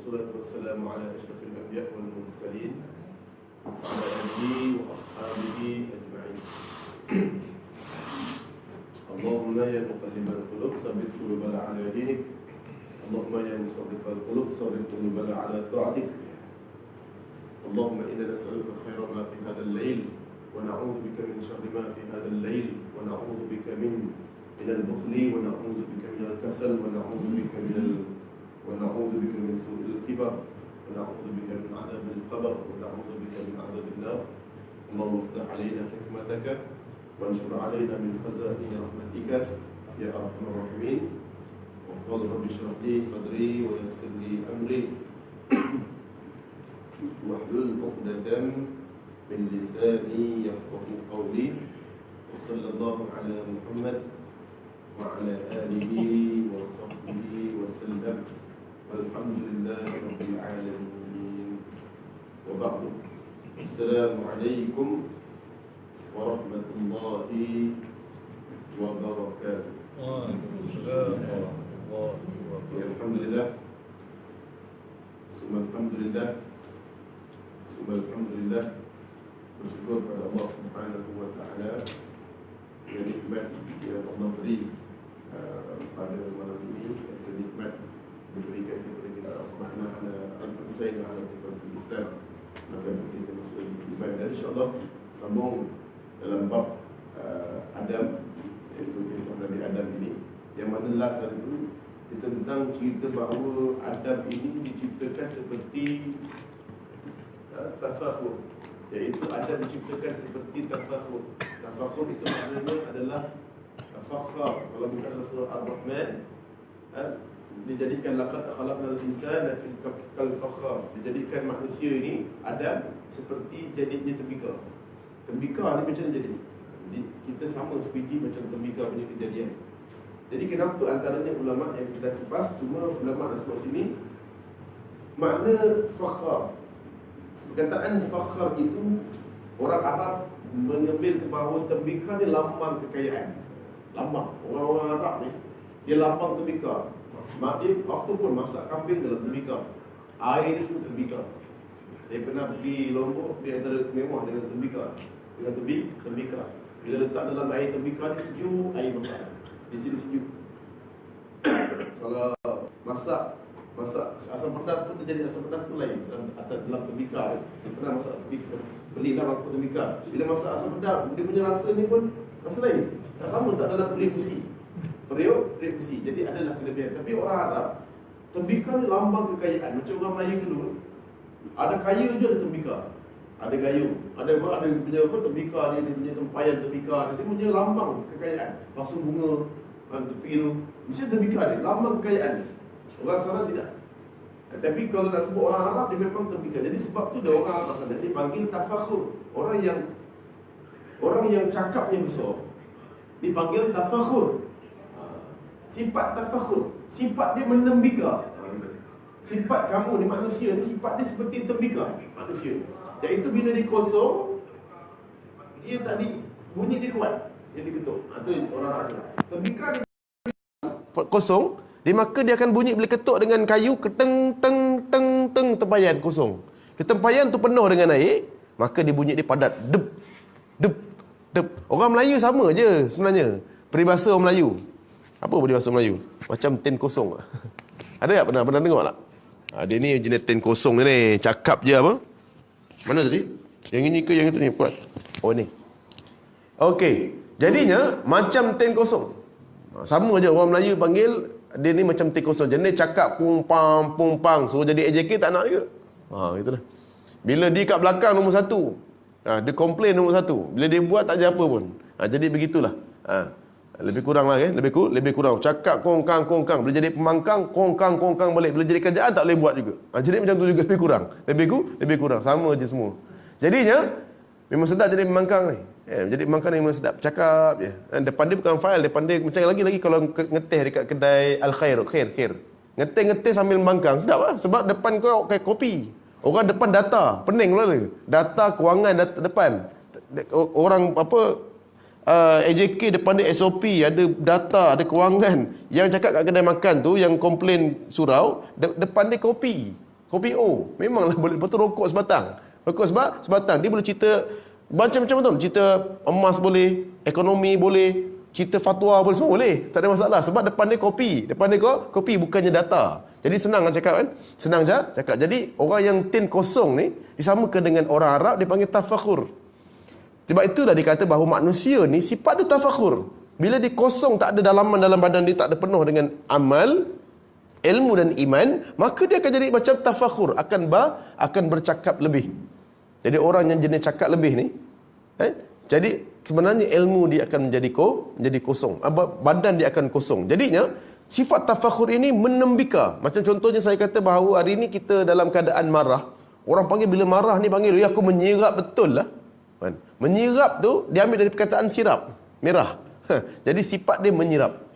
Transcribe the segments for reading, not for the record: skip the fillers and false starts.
والصلاة والسلام على أشرف الأنبياء والمرسلين وعلى آله وأصحابه أجمعين. اللهم يا مقلب القلوب ثبت قلوبنا على دينك. اللهم يا مصرف القلوب صرف قلوبنا على طاعتك. اللهم إنا نسألك خير ما في هذا الليل ونعوذ بك من شر ما في هذا الليل ونعوذ بك من البخل ونعوذ بك من الكسل ونعوذ بك من سوء الكبر ونعوذ بك من عذاب القبر ونعوذ بك من عذاب النار. اللهم افتح علينا حكمتك وانشر علينا من خزائن رحمتك يا أرحم الراحمين. وقال رب اشرح لي صدري ويسر لي أمري واحلل عقدة من لساني يفقهوا قولي. وصلى الله على محمد وعلى آله وصحبه وسلم والحمد لله رب العالمين. وبعد، السلام عليكم ورحمة الله وبركاته. وعليكم السلام ورحمة الله وبركاته. الحمد لله ثم الحمد لله ثم الحمد لله. Bersyukur kepada Allah Subhanahu wa taala yang nikmat yang Allah beri pada malam ini, yang nikmat diberikan kepada kita subhanahu wa taala al-Husain ala fitrah Islam. Maka kita masuk ibadah, dan insya-Allah sambung dalam bab Adam, iaitu kisah Nabi Adam ini, yang mana last hari itu kita tentang cerita bahawa Adam ini diciptakan seperti tafakhur, iaitu Adam diciptakan seperti tafakhur. Tafakhur itu maknanya adalah fakhar. Kalau bukan dalam surah Ar-Rahman, dijadikan laqad khalaqnal insana fi kal-fakhar. Dijadikan manusia ini Adam seperti jadinya tembikar. Tembikar ni macam mana jadi? Jadi kita sama sebiji macam tembikar punya kejadian. Jadi kenapa antaranya ulama yang kita kupas, cuma ulama sebut sini makna fakhar. Perkataan fakhar itu orang Arab mengambil ke bahawa tembikar ni lambang kekayaan. Lambang. Orang-orang Arab ni dia lambang tembikar. Maknanya apa pun masak kambing dalam tembikar. Air ni semua tembikar. Saya pernah pergi Lombok, dia antara mewah dengan tembikar. Dengan tembikar. Bila letak dalam air tembikar ni sejuk, air masak. Di sini sejuk. Kalau masak asam pedas pun terjadi, asam pedas pun lain dalam tembikar. Dia pernah masak tembikar, belilah mangkuk tembikar. Bila masak asam pedas, dia punya rasa ni pun rasa lain. Tak sama tak dalam periuk besi. Jadi adalah kelebihan. Tapi orang Arab, tembikar ni lambang kekayaan. Macam orang Melayu dulu, ada kaya je ada tembikar. Ada gayu, ada punya apa tembikar dia punya tempayan tembikar dia punya lambang kekayaan. Pasung bunga tepi tu mesti tembikar dia, lambang kekayaan. Orang sana tidak. Tapi kalau nak sebut orang Arab, dia memang tembikar. Jadi sebab tu dia orang Arab sana dipanggil tafakhur. Orang yang cakapnya besar dipanggil tafakhur. Sifat tafakhur, sifat dia menembikar. Sifat kamu ni manusia ni, sifat dia seperti tembikar manusia. Iaitu bila dia kosong, dia tadi bunyi dia kuat, dia diketuk. Itu orang Arab. Tembikar dia kosong, maka dia akan bunyi bila ketuk dengan kayu, keteng teng teng teng, tempayan kosong. Dia tempayan tu penuh dengan air, maka dia bunyi dia padat, dep dep dep. Orang Melayu sama je sebenarnya. Peribahasa orang Melayu. Apa peribahasa Melayu? Macam tin kosong. Ada tak pernah tengok tak? Dia ni jenis tin kosong ni, cakap je apa? Mana tadi? Yang ini ke yang itu ni? Kuat. Oh ni. Okey. Jadinya macam tin kosong. Sama je orang Melayu panggil dia ni macam tin kosong. Jenis cakap pung pang. Suruh jadi AJK tak nak juga. Itulah. Bila dia kat belakang nombor satu, dia komplain nombor satu. Bila dia buat tak ada apa pun. Jadi begitulah. Lebih kurang lah kan? Lebih kurang. Cakap kongkang. Bila jadi pemangkang, kongkang balik. Bila jadi kerjaan tak boleh buat juga. Jadi macam tu juga lebih kurang. Lebih kurang. Sama je semua. Jadinya memang sedap jadi pemangkang ni. Jadi pemangkang ni memang sedap. Cakap je. Depan dia bukan file. Depan dia macam lagi kalau ngeteh dekat kedai Al-Khair. Khair. Ngeteh sambil membangkang. Sedap lah. Sebab depan kau kayak kopi. Orang depan data. Pening lah dia. Data kewangan depan. Orang apa... AJK depan dia SOP, ada data, ada kewangan. Yang cakap kat kedai makan tu, yang komplain surau, depan dia kopi. Kopi memanglah boleh. Lepas tu rokok sebatang. Rokok sebatang. Dia boleh cerita macam-macam tu. Cerita emas boleh, ekonomi boleh, cerita fatwa boleh, semua boleh. Tak ada masalah. Sebab depan dia kopi. Depan dia kopi, bukannya data. Jadi senang cakap kan. Senang je cakap. Jadi orang yang tin kosong ni disamakan dengan orang Arab, dia panggil tafakhur. Sebab itulah dikata bahawa manusia ni sifat dia tafakhur. Bila dia kosong, tak ada dalaman dalam badan dia, tak ada penuh dengan amal, ilmu dan iman, maka dia akan jadi macam tafakhur, akan bercakap lebih. Jadi orang yang jenis cakap lebih ni, jadi sebenarnya ilmu dia akan menjadi kosong. Badan dia akan kosong. Jadinya sifat tafakhur ini menembika. Macam contohnya saya kata bahawa hari ini kita dalam keadaan marah. Orang panggil bila marah ni panggil, ya aku menyirap betul lah. Menyirap tu diambil dari perkataan sirap, merah. Jadi sifat dia menyirap.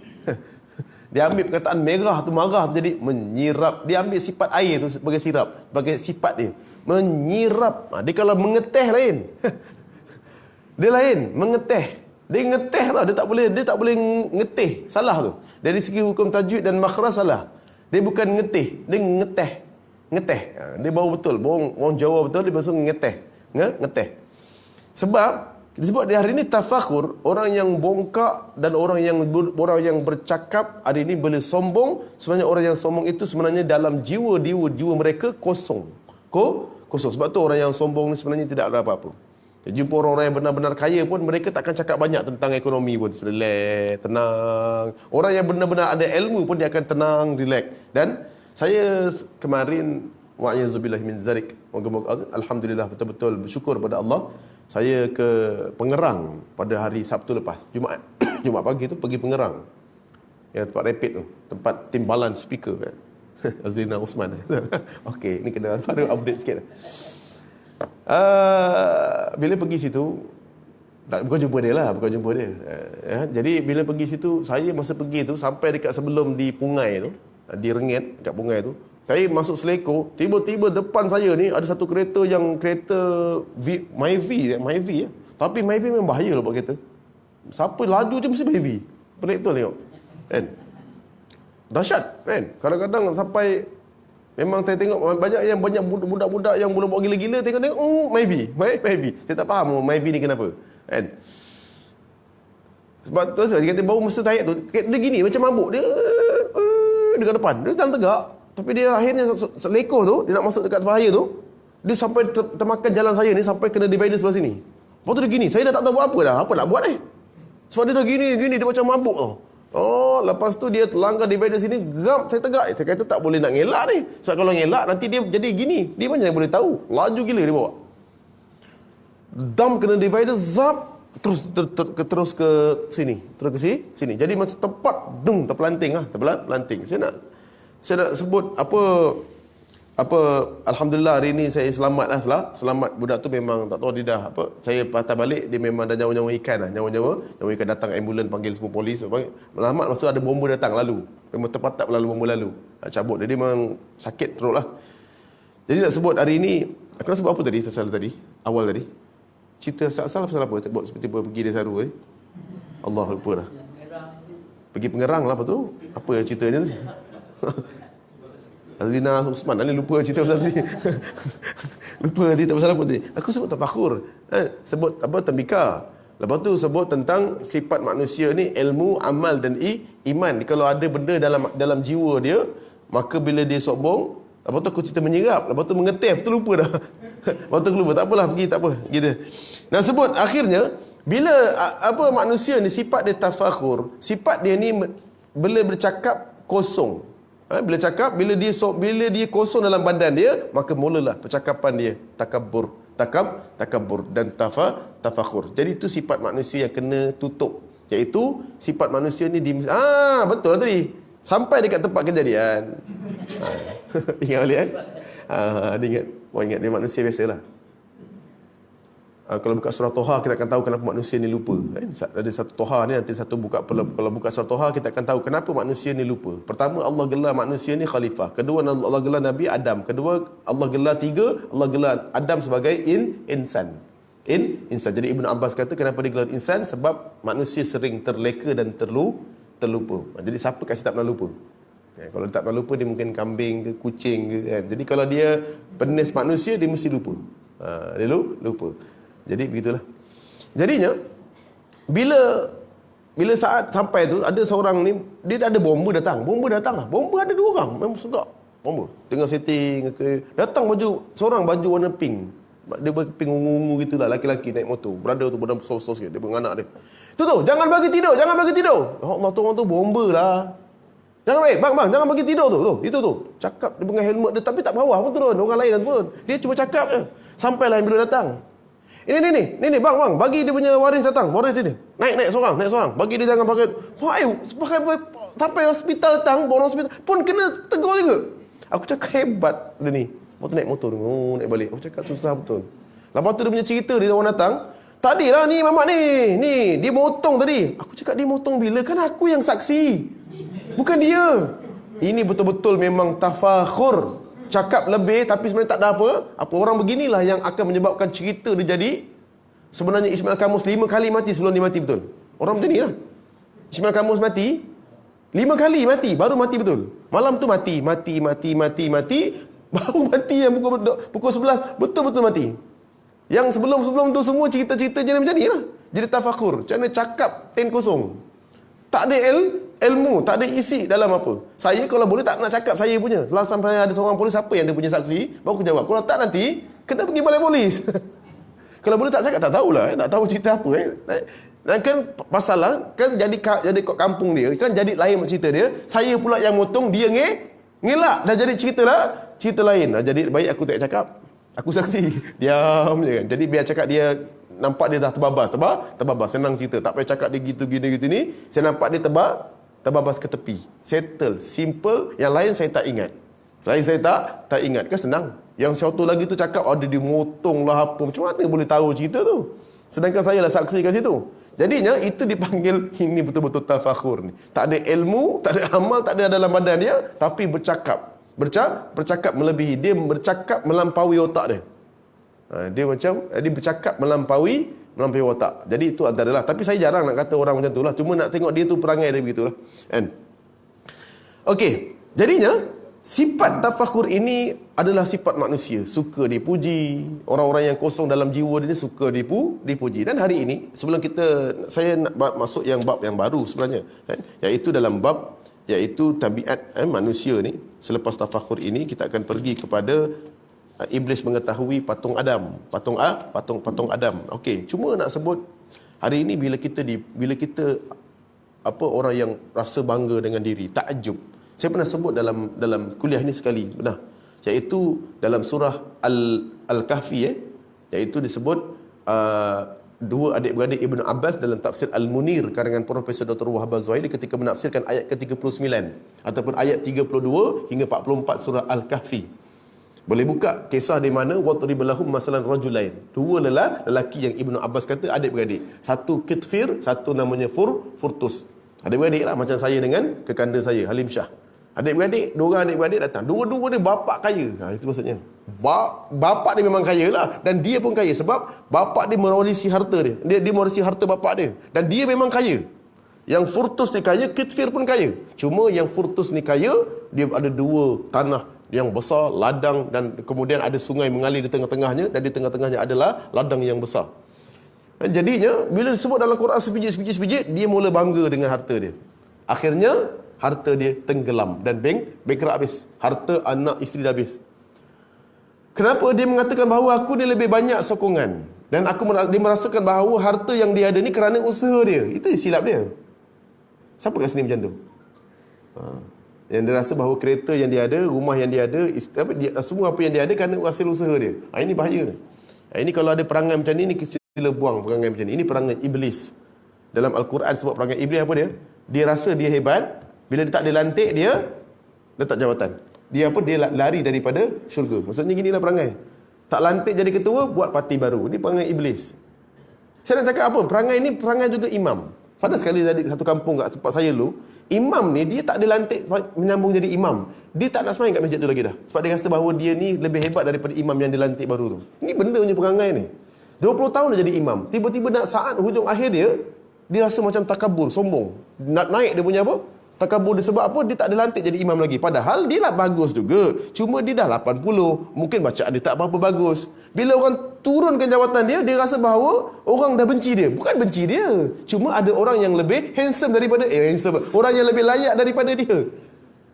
Dia ambil perkataan merah tu, marah tu jadi menyirap. Dia ambil sifat air tu sebagai sirap, sebagai sifat dia. Menyirap. Dia kalau mengeteh lain. Dia lain, mengeteh. Dia ngeteh tau, dia tak boleh ngeteh. Salah tu. Dari segi hukum tajwid dan makhraj salah. Dia bukan ngeteh, dia ngeteh. Ngeteh. Dia baru betul. Orang Jawa betul, dia maksud ngeteh. Ngeteh. Sebab disebut di hari ini tafakhur, orang yang bongkak dan orang yang bercakap hari ini boleh sombong. Sebenarnya orang yang sombong itu sebenarnya dalam jiwa mereka kosong. Kosong. Sebab tu orang yang sombong ni sebenarnya tidak ada apa-apa. Jumpa orang-orang yang benar-benar kaya pun mereka takkan cakap banyak tentang ekonomi pun. Relax, tenang. Orang yang benar-benar ada ilmu pun dia akan tenang, relax. Dan saya kemarin wa'iyyazubillah min zalik, alhamdulillah betul-betul bersyukur pada Allah. Saya ke Pengerang pada hari Sabtu lepas, Jumaat. Jumaat pagi tu pergi Pengerang. Yang tempat rapid tu, tempat timbalan speaker kan. Azrina Osman. Okey, ni kena baru update sikit. Bila pergi situ, bukan jumpa dia lah, jadi bila pergi situ, saya masa pergi tu sampai dekat sebelum di Pungai tu, di Rengit dekat Pungai tu, saya masuk seleko, tiba-tiba depan saya ni ada satu kereta yang kereta Myvi. Tapi Myvi memang bahaya lah buat kereta. Siapa laju je mesti Myvi. Pelik betul tengok. Kan? Dahsyat kan? Kadang-kadang sampai memang saya tengok banyak budak-budak yang mula buat gila-gila, tengok Myvi. Saya tak faham Myvi ni kenapa. Kan? Sebab tu saya kata baru masa tayak tu, dia gini macam mabuk dia dekat depan. Dia dalam tegak. Tapi dia akhirnya selekoh tu, dia nak masuk dekat bahaya tu, dia sampai termakan jalan saya ni, sampai kena divider sebelah sini. Lepas tu dia gini, saya dah tak tahu buat apa dah. Apa nak buat ni? Sebab dia dah gini, dia macam mabuk tau. Lepas tu dia terlanggar divider sini, gam, saya tegak. Saya kata tak boleh nak ngelak ni. Sebab kalau ngelak, nanti dia jadi gini. Dia macam mana boleh tahu? Laju gila dia bawa. Dam kena divider, zap, terus ke sini. Terus ke sini. Jadi macam tepat, terpelanting. Saya nak sebut alhamdulillah hari ini saya selamat selamat. Budak tu memang tak tahu dia dah apa. Saya patah balik, dia memang dah nyawa-nyawa ikan lah. Nyawa ikan, datang ambulan, panggil semua polis. Selamat masa ada bomba datang lalu. Memang terpatak lalu bomba lalu. Nak cabut. Jadi memang sakit teruk lah. Jadi nak sebut hari ini, aku nak sebut apa tadi? Awal tadi. Cerita asal pasal apa? Sebut seperti pergi dia Saru Allah lupa dah. Pergi Pengerang lah apa tu? Apa ceritanya tu? Azrina Osman ni lupa cerita pasal ni. Lupa cerita pasal apa tadi. Aku sebut tafakhur. Sebut apa, tembika. Lepas tu sebut tentang sifat manusia ni, ilmu, amal dan iman. Kalau ada benda dalam jiwa dia, maka bila dia sombong, lepas tu aku cerita menyirap, lepas tu mengeteh, lepas tu lupa dah. Lepas tu lupa, tak apalah, pergi, tak apa. Gitu. Nah, sebut akhirnya bila manusia ni sifat dia tafakhur, sifat dia ni bila bercakap kosong. Bila dia kosong dalam badan dia, maka mulalah percakapan dia takabur dan tafakhur. Jadi itu sifat manusia yang kena tutup, iaitu sifat manusia ni betul lah tadi, sampai dekat tempat kejadian. Ingat balik dia ingat dia manusia biasalah. Kalau buka surah Toha, kita akan tahu kenapa manusia ni lupa. Ada satu Toha ni, nanti satu buka. Kalau buka surah Toha, kita akan tahu kenapa manusia ni lupa. Pertama, Allah gelar manusia ni khalifah. Kedua, Allah gelar Nabi Adam. Kedua, Allah gelar tiga, Allah gelar Adam sebagai insan. Insan. Jadi Ibn Abbas kata kenapa dia gelar insan? Sebab manusia sering terleka dan terlupa. Jadi siapa kasih tak pernah lupa? Kalau dia tak pernah lupa, dia mungkin kambing ke kucing ke kan. Jadi kalau dia penis manusia, dia mesti lupa. Dia lupa. Jadi begitulah. Jadinya bila saat sampai tu, ada seorang ni, dia ada bomba datang lah. Bomba ada 2 orang, memang sedap. Bomba tengah setting ke, datang seorang baju warna pink. Dia pink ungu-ungu gitulah, laki-laki naik motor. Brother tu badan besar-besar sikit, dia dengan anak dia. Tu, jangan bagi tidur. Allah, tu orang tu bomba lah. Jangan bang, jangan bagi tidur tu. Itu tu. Cakap dia dengan helmet dia, tapi tak bawah pun turun. Orang lain dah turun. Dia cuma cakap je. Sampailah yang bila datang. Ini bang, bagi dia punya waris datang. Waris dia ni. Naik seorang. Bagi dia jangan pakai. Sampai hospital datang, orang hospital pun kena tegur juga. Aku cakap hebat dia ni. Lepas tu naik motor, naik balik. Aku cakap susah betul. Lepas tu dia punya cerita, dia orang datang. Tadilah ni mamak ni, dia motong tadi. Aku cakap dia motong bila? Kan aku yang saksi. Bukan dia. Ini betul-betul memang tafakhur. Cakap lebih tapi sebenarnya tak ada apa. Orang beginilah yang akan menyebabkan cerita dia jadi. Sebenarnya Ismail Kamus 5 kali mati sebelum dia mati betul. Orang macam ni lah. Ismail Kamus mati 5 kali mati, baru mati betul. Malam tu mati. Baru mati yang pukul 11 betul-betul mati. Yang sebelum tu semua cerita-cerita jadi macam ni lah. Jadi tafakur. Macam mana cakap 10-0. Tak ada ilmu, tak ada isi dalam apa. Saya kalau boleh tak nak cakap saya punya. Kalau sampai ada seorang polis, siapa yang dia punya saksi, baru aku jawab. Kalau tak nanti, kena pergi balai polis. Kalau boleh tak cakap, tak tahulah. Tak tahu cerita apa. Dan kan masalah, kan jadi kat kampung dia, kan jadi lain cerita dia. Saya pula yang motong, dia ngelak. Dah jadi cerita lain. Jadi baik aku tak cakap. Aku saksi. Diam je kan. Jadi biar cakap dia, nampak dia dah terbabas. Senang cerita. Tak payah cakap dia gitu ni. Saya nampak dia terbabas ke tepi. Settle. Simple. Yang lain saya tak ingat. Tak ingat. Kan senang. Yang satu lagi tu cakap, ada dia motong lah apa. Macam mana boleh tahu cerita tu? Sedangkan saya lah saksi kat situ. Jadinya itu dipanggil, ini betul-betul tafakhur ni. Tak ada ilmu, tak ada amal, tak ada dalam badan dia. Tapi bercakap melebihi. Dia bercakap melampaui otak dia. Dia bercakap melampaui otak. Jadi itu antaralah. Tapi saya jarang nak kata orang macam tu lah. Cuma nak tengok dia tu perangai dia begitulah. Kan? Okey. Jadinya sifat tafakhur ini adalah sifat manusia. Suka dipuji. Orang-orang yang kosong dalam jiwa dia ni suka dipuji. Dan hari ini sebelum saya nak masuk yang bab yang baru sebenarnya, kan? Iaitu dalam bab iaitu tabiat manusia ni. Selepas tafakhur ini kita akan pergi kepada iblis mengetahui patung Adam. Patung Adam. Okey, cuma nak sebut hari ini bila kita orang yang rasa bangga dengan diri, takjub. Saya pernah sebut dalam kuliah ni sekali, benar. Iaitu dalam surah Al-Kahfi iaitu disebut dua adik-beradik Ibn Abbas dalam tafsir Al-Munir karangan Profesor Dr. Wahab Az-Zuhairi ketika menafsirkan ayat ke-39 ataupun ayat 32 hingga 44 surah Al-Kahfi. Boleh buka kisah di mana wadrib lahum masalan rajulain. 2 lelaki yang Ibnu Abbas kata adik-beradik. Satu Kitfir, satu namanya Furtus. Adik-beradik lah macam saya dengan kekanda saya Halim Shah. Adik-beradik, 2 orang adik-beradik datang. Dua-dua dia bapak kaya. Itu maksudnya. Bapak dia memang kaya lah. Dan dia pun kaya sebab bapak dia mewarisi harta dia. Dia mewarisi harta bapak dia. Dan dia memang kaya. Yang Furtus ni kaya, Kitfir pun kaya. Cuma yang Furtus ni kaya, dia ada 2 tanah yang besar, ladang, dan kemudian ada sungai mengalir di tengah-tengahnya, dan di tengah-tengahnya adalah ladang yang besar. Dan jadinya bila disebut dalam Quran sebiji-sebiji, dia mula bangga dengan harta dia. Akhirnya harta dia tenggelam dan bankrupt habis. Harta anak isteri dah habis. Kenapa dia mengatakan bahawa aku ni lebih banyak sokongan, dan dia merasakan bahawa harta yang dia ada ni kerana usaha dia. Itu silap dia. Siapa kat sini macam tu? Yang dia rasa bahawa kereta yang dia ada, rumah yang dia ada, semua apa yang dia ada kerana hasil usaha dia. Ini bahaya. Ini kalau ada perangai macam ni sila buang perangai macam ni. Ini perangai iblis. Dalam Al-Quran sebab perangai iblis apa dia? Dia rasa dia hebat. Bila dia tak ada lantik, dia letak jawatan. Dia lari daripada syurga. Maksudnya ginilah perangai. Tak lantik jadi ketua, buat parti baru. Ini perangai iblis. Saya nak cakap apa? Perangai ni perangai juga imam. Pada sekali tadi satu kampung kat tempat saya dulu, imam ni dia tak dilantik menyambung jadi imam. Dia tak nak sembahyang kat masjid tu lagi dah. Sebab dia rasa bahawa dia ni lebih hebat daripada imam yang dilantik baru tu. Ini benda punya perangai ni. 20 tahun dah jadi imam. Tiba-tiba nak saat hujung akhir dia rasa macam takabur, sombong. Nak naik dia punya Takabur dia sebab apa? Dia tak ada lantik jadi imam lagi. Padahal dia lah bagus juga. Cuma dia dah 80. Mungkin bacaan dia tak berapa bagus. Bila orang turunkan jawatan dia, dia rasa bahawa orang dah benci dia. Bukan benci dia. Cuma ada orang yang lebih handsome daripada orang yang lebih layak daripada dia.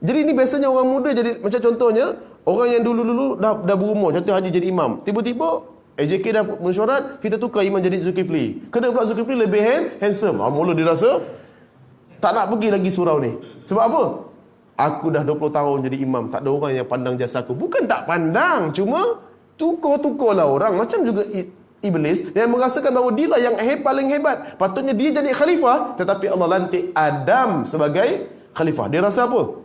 Jadi ni biasanya orang muda jadi, macam contohnya orang yang dulu-dulu dah berumur, contoh Haji jadi imam. Tiba-tiba AJK dah mesyuarat, kita tukar imam jadi Zulkifli. Kena pula Zulkifli lebih handsome. Mula dia rasa tak nak pergi lagi surau ni. Sebab apa? Aku dah 20 tahun jadi imam, tak ada orang yang pandang jasa aku. Bukan tak pandang, cuma tukar-tukarlah orang. Macam juga iblis yang merasakan bahawa dia lah yang paling hebat. Patutnya dia jadi khalifah, tetapi Allah lantik Adam sebagai khalifah. Dia rasa apa?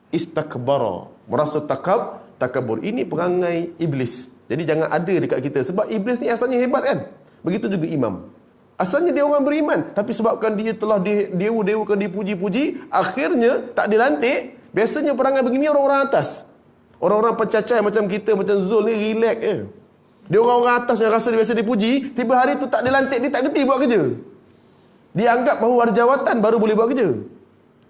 Istakbara, merasa takabur. Ini perangai iblis. Jadi jangan ada dekat kita. Sebab iblis ni asalnya hebat kan? Begitu juga imam. Asalnya dia orang beriman, tapi sebabkan dia telah dewa-dewakan, dipuji-puji, akhirnya tak dilantik. Biasanya perangai begini orang-orang atas. Orang-orang pencacai macam kita, macam Zul ni, relax je. Dia orang-orang atas yang rasa dia biasa dipuji, tiba hari tu tak dilantik, dia tak gerti buat kerja. Dia anggap bahawa ada jawatan baru boleh buat kerja.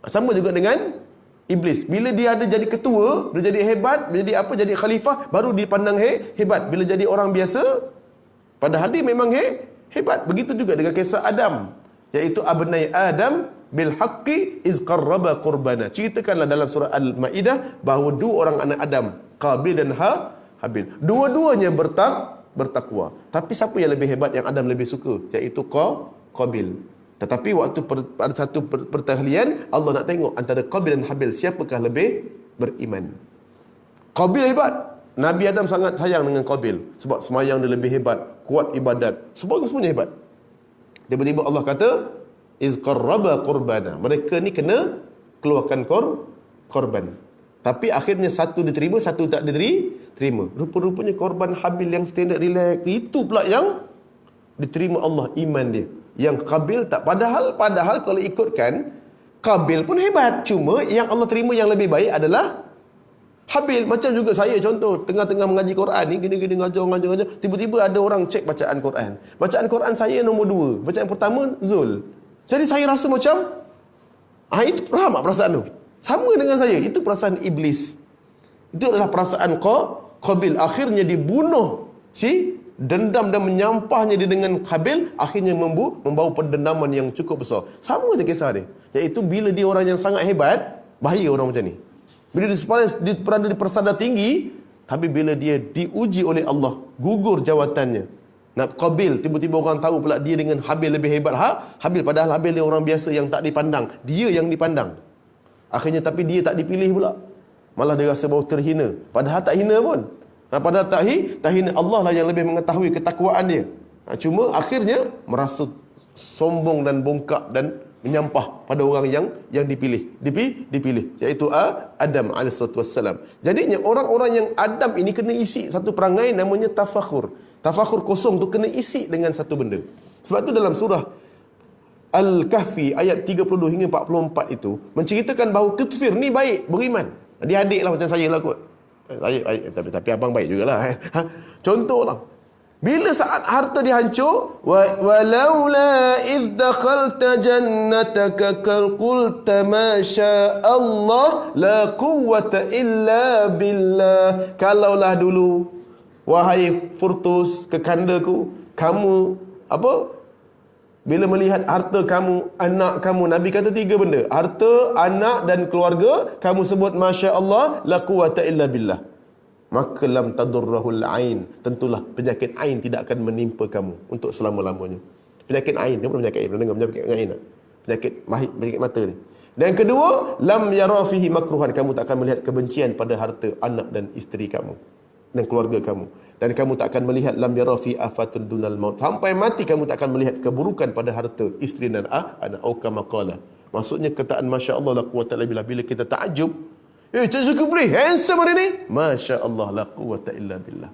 Sama juga dengan iblis. Bila dia ada jadi ketua, dia jadi hebat, jadi apa, jadi khalifah, baru dipandang hebat. Bila jadi orang biasa, padahal dia memang hebat. Begitu juga dengan kisah Adam, iaitu abnai Adam bil haqqi iz qarraba qurbana. Ceritakanlah dalam surah Al-Maidah bahawa dua orang anak Adam, Qabil dan Habil, dua-duanya bertakwa. Tapi siapa yang lebih hebat, yang Adam lebih suka? Iaitu Qabil. Tetapi waktu ada satu pertahlian, Allah nak tengok antara Qabil dan Habil, siapakah lebih beriman. Qabil hebat. Nabi Adam sangat sayang dengan Qabil sebab semayang dia lebih hebat, kuat ibadat, semuanya hebat. Tiba-tiba Allah kata, iz qarraba qurbana. Mereka ni kena keluarkan korban. Tapi akhirnya satu diterima, satu tak diterima. Rupa-rupanya korban Habil yang standard relax, itu pula yang diterima Allah iman dia. Yang Qabil tak. Padahal kalau ikutkan, Qabil pun hebat. Cuma yang Allah terima yang lebih baik adalah Habil. Macam juga saya, contoh tengah-tengah mengaji Quran ni, gini-gini ngajar, tiba-tiba ada orang cek bacaan Quran. Bacaan Quran saya nombor 2, bacaan pertama Zul. Jadi saya rasa macam itu, faham tak perasaan tu? Sama dengan saya, itu perasaan iblis. Itu adalah perasaan Qabil. Akhirnya dibunuh dendam dan menyampahnya dia dengan Habil, akhirnya membawa pendendaman yang cukup besar. Sama je kisah dia, iaitu bila dia orang yang sangat hebat, bahaya orang macam ni. Bila dia berada di persada tinggi, tapi bila dia diuji oleh Allah, gugur jawatannya. Nak Qabil, tiba-tiba orang tahu pula dia dengan Habil lebih hebat. Habil, padahal Habil ni orang biasa yang tak dipandang, dia yang dipandang. Akhirnya tapi dia tak dipilih pula. Malah dia rasa bahawa terhina. Padahal tak hina pun. Padahal tak hina. Allah lah yang lebih mengetahui ketakwaan dia. Cuma akhirnya merasa sombong dan bongkak dan menyampah pada orang yang dipilih, iaitu Adam AS. Jadinya orang-orang yang Adam ini kena isi satu perangai namanya tafakhur. Tafakhur kosong tu kena isi dengan satu benda. Sebab tu dalam surah Al-Kahfi ayat 32 hingga 44 itu menceritakan bahawa kafir ni baik, beriman. Dia adik lah macam saya lah kot. Saya baik, tapi abang baik jugalah. Contohlah, bila saat harta dihancur, walaula idh dakhalta jannataka qulta ma syaa Allah la quwwata illa billah. Kalaulah dulu, wahai Furtus, kekandaku, kamu bila melihat harta kamu, anak kamu, Nabi kata 3 benda, harta, anak dan keluarga, kamu sebut masya Allah la quwwata illa billah, maka lam tadurrahul ain, tentulah penyakit ain tidak akan menimpa kamu untuk selama-lamanya. Penyakit ain, dia bukan penyakit ain, pernah dengar penyakit ain tak? Penyakit mata ni. Dan yang kedua, lam yara fihi makruhan, kamu tak akan melihat kebencian pada harta, anak dan isteri kamu dan keluarga kamu. Dan kamu tak akan melihat lam yara fi afatun dunal maut, sampai mati kamu tak akan melihat keburukan pada harta, isteri dan anak. Kama qala, maksudnya kataan masya Allah la quwwata illa billah. Bila kita takjub, Cik Zulkifli handsome hari ni, masya Allah la quwwata illa billah.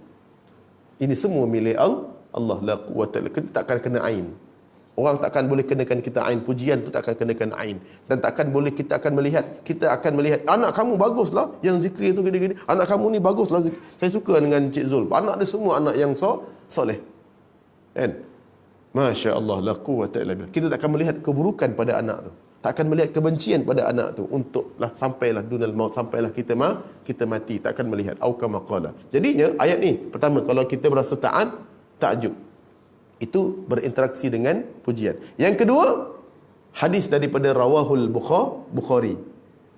Ini semua milik Allah, la quwwata illa. Kita tak akan kena ain. Orang tak akan boleh kenakan kita ain. Pujian tu tak akan kenakan ain. Dan tak akan boleh, kita akan melihat anak kamu baguslah, yang zikri tu gini-gini. Anak kamu ni baguslah zikri. Saya suka dengan Cik Zul. Anak dia semua anak yang soleh. Kan? Masya Allah la quwwata illa billah. Kita tak akan melihat keburukan pada anak tu. tak akan melihat kebencian pada anak tu untuklah sampailah dunal maut, sampailah kita mati, tak akan melihat. Au kama qala. Jadinya ayat ni pertama, kalau kita berasa taat, takjub, itu berinteraksi dengan pujian. Yang kedua, hadis daripada rawahul Bukhari,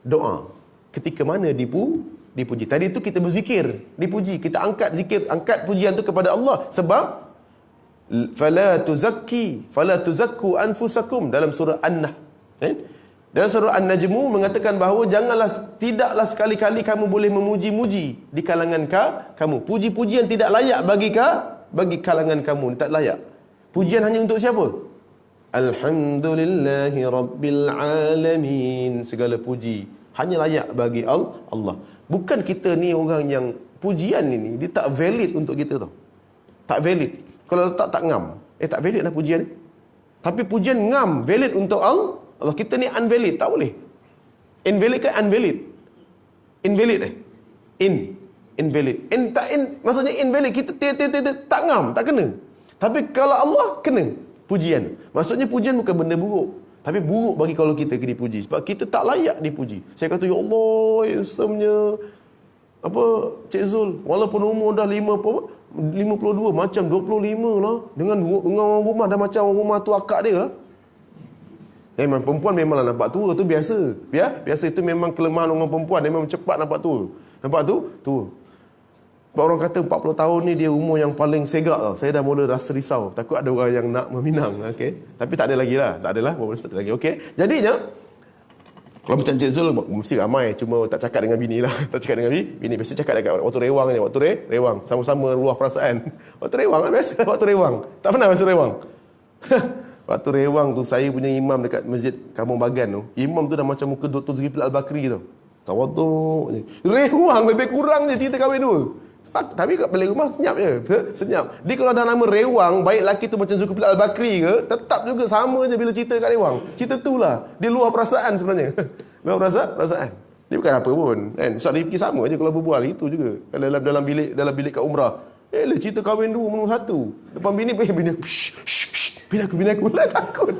doa ketika mana dipuji. Tadi tu kita berzikir, dipuji, kita angkat zikir, angkat pujian tu kepada Allah. Sebab fala tuzakku anfusakum dalam surah An-Nahl. Dalam surah An-Najmu mengatakan bahawa tidaklah sekali-kali kamu boleh memuji-muji di kalangan kamu. Puji-pujian tidak layak bagi kalangan kamu, tak layak. Pujian hanya untuk siapa? Alhamdulillahi Rabbil Alamin. Segala puji hanya layak bagi Allah. Bukan kita ni orang yang pujian ini dia tak valid untuk kita tau. Tak valid. Kalau tak ngam. Tak valid lah pujian ni. Tapi pujian ngam, valid untuk Allah. Kita ni unvalid, tak boleh. Invalid kan unvalid? Invalid Invalid. Maksudnya invalid, kita tak ngam, tak kena. Tapi kalau Allah kena pujian. Maksudnya pujian bukan benda buruk. Tapi buruk bagi kalau kita dipuji. Sebab kita tak layak dipuji. Saya kata, ya Allah, handsome-nya Cik Zul, walaupun umur dah 52, macam 25 lah. Dengan orang rumah dah macam orang rumah tu akak dia lah. Memang perempuan memanglah nampak tua, tu biasa. Biasa, itu memang kelemahan orang perempuan. Dia memang cepat nampak tua. Nampak tu? Tua. Sebab orang kata 40 tahun ni dia umur yang paling segak tau. Saya dah mula rasa risau. Takut ada orang yang nak meminang. Okay? Tapi tak ada lagi lah. Tak ada lagi. Okay? Jadinya, kalau macam Cik Zul, mesti ramai. Cuma tak cakap dengan bini lah. Tak cakap dengan bini. Biasa cakap dekat waktu rewang je. Waktu rewang. Sama-sama luah perasaan. Waktu rewang kan biasa. Waktu rewang. Tak pernah masa rewang. Waktu rewang tu, saya punya imam dekat masjid Kampung Bagan tu. Imam tu dah macam muka Dr. Zulkifli Al-Bakri tu. Tawaduk je. Rewang lebih kurang je cerita kahwin tu. Tapi kat balik rumah senyap je. Senyap. Dia kalau dah nama rewang, baik lelaki tu macam Zulkifli Al-Bakri ke, tetap juga sama je bila cerita kat rewang. Cerita tu lah. Dia luar perasaan sebenarnya. Luar perasaan. Dia bukan apa pun. Kan? Ustaz Rifki sama je kalau berbual. Itu juga. Dalam bilik kat umrah. Cerita kahwin dua menurut satu. Depan bini aku. Bini aku lah takut.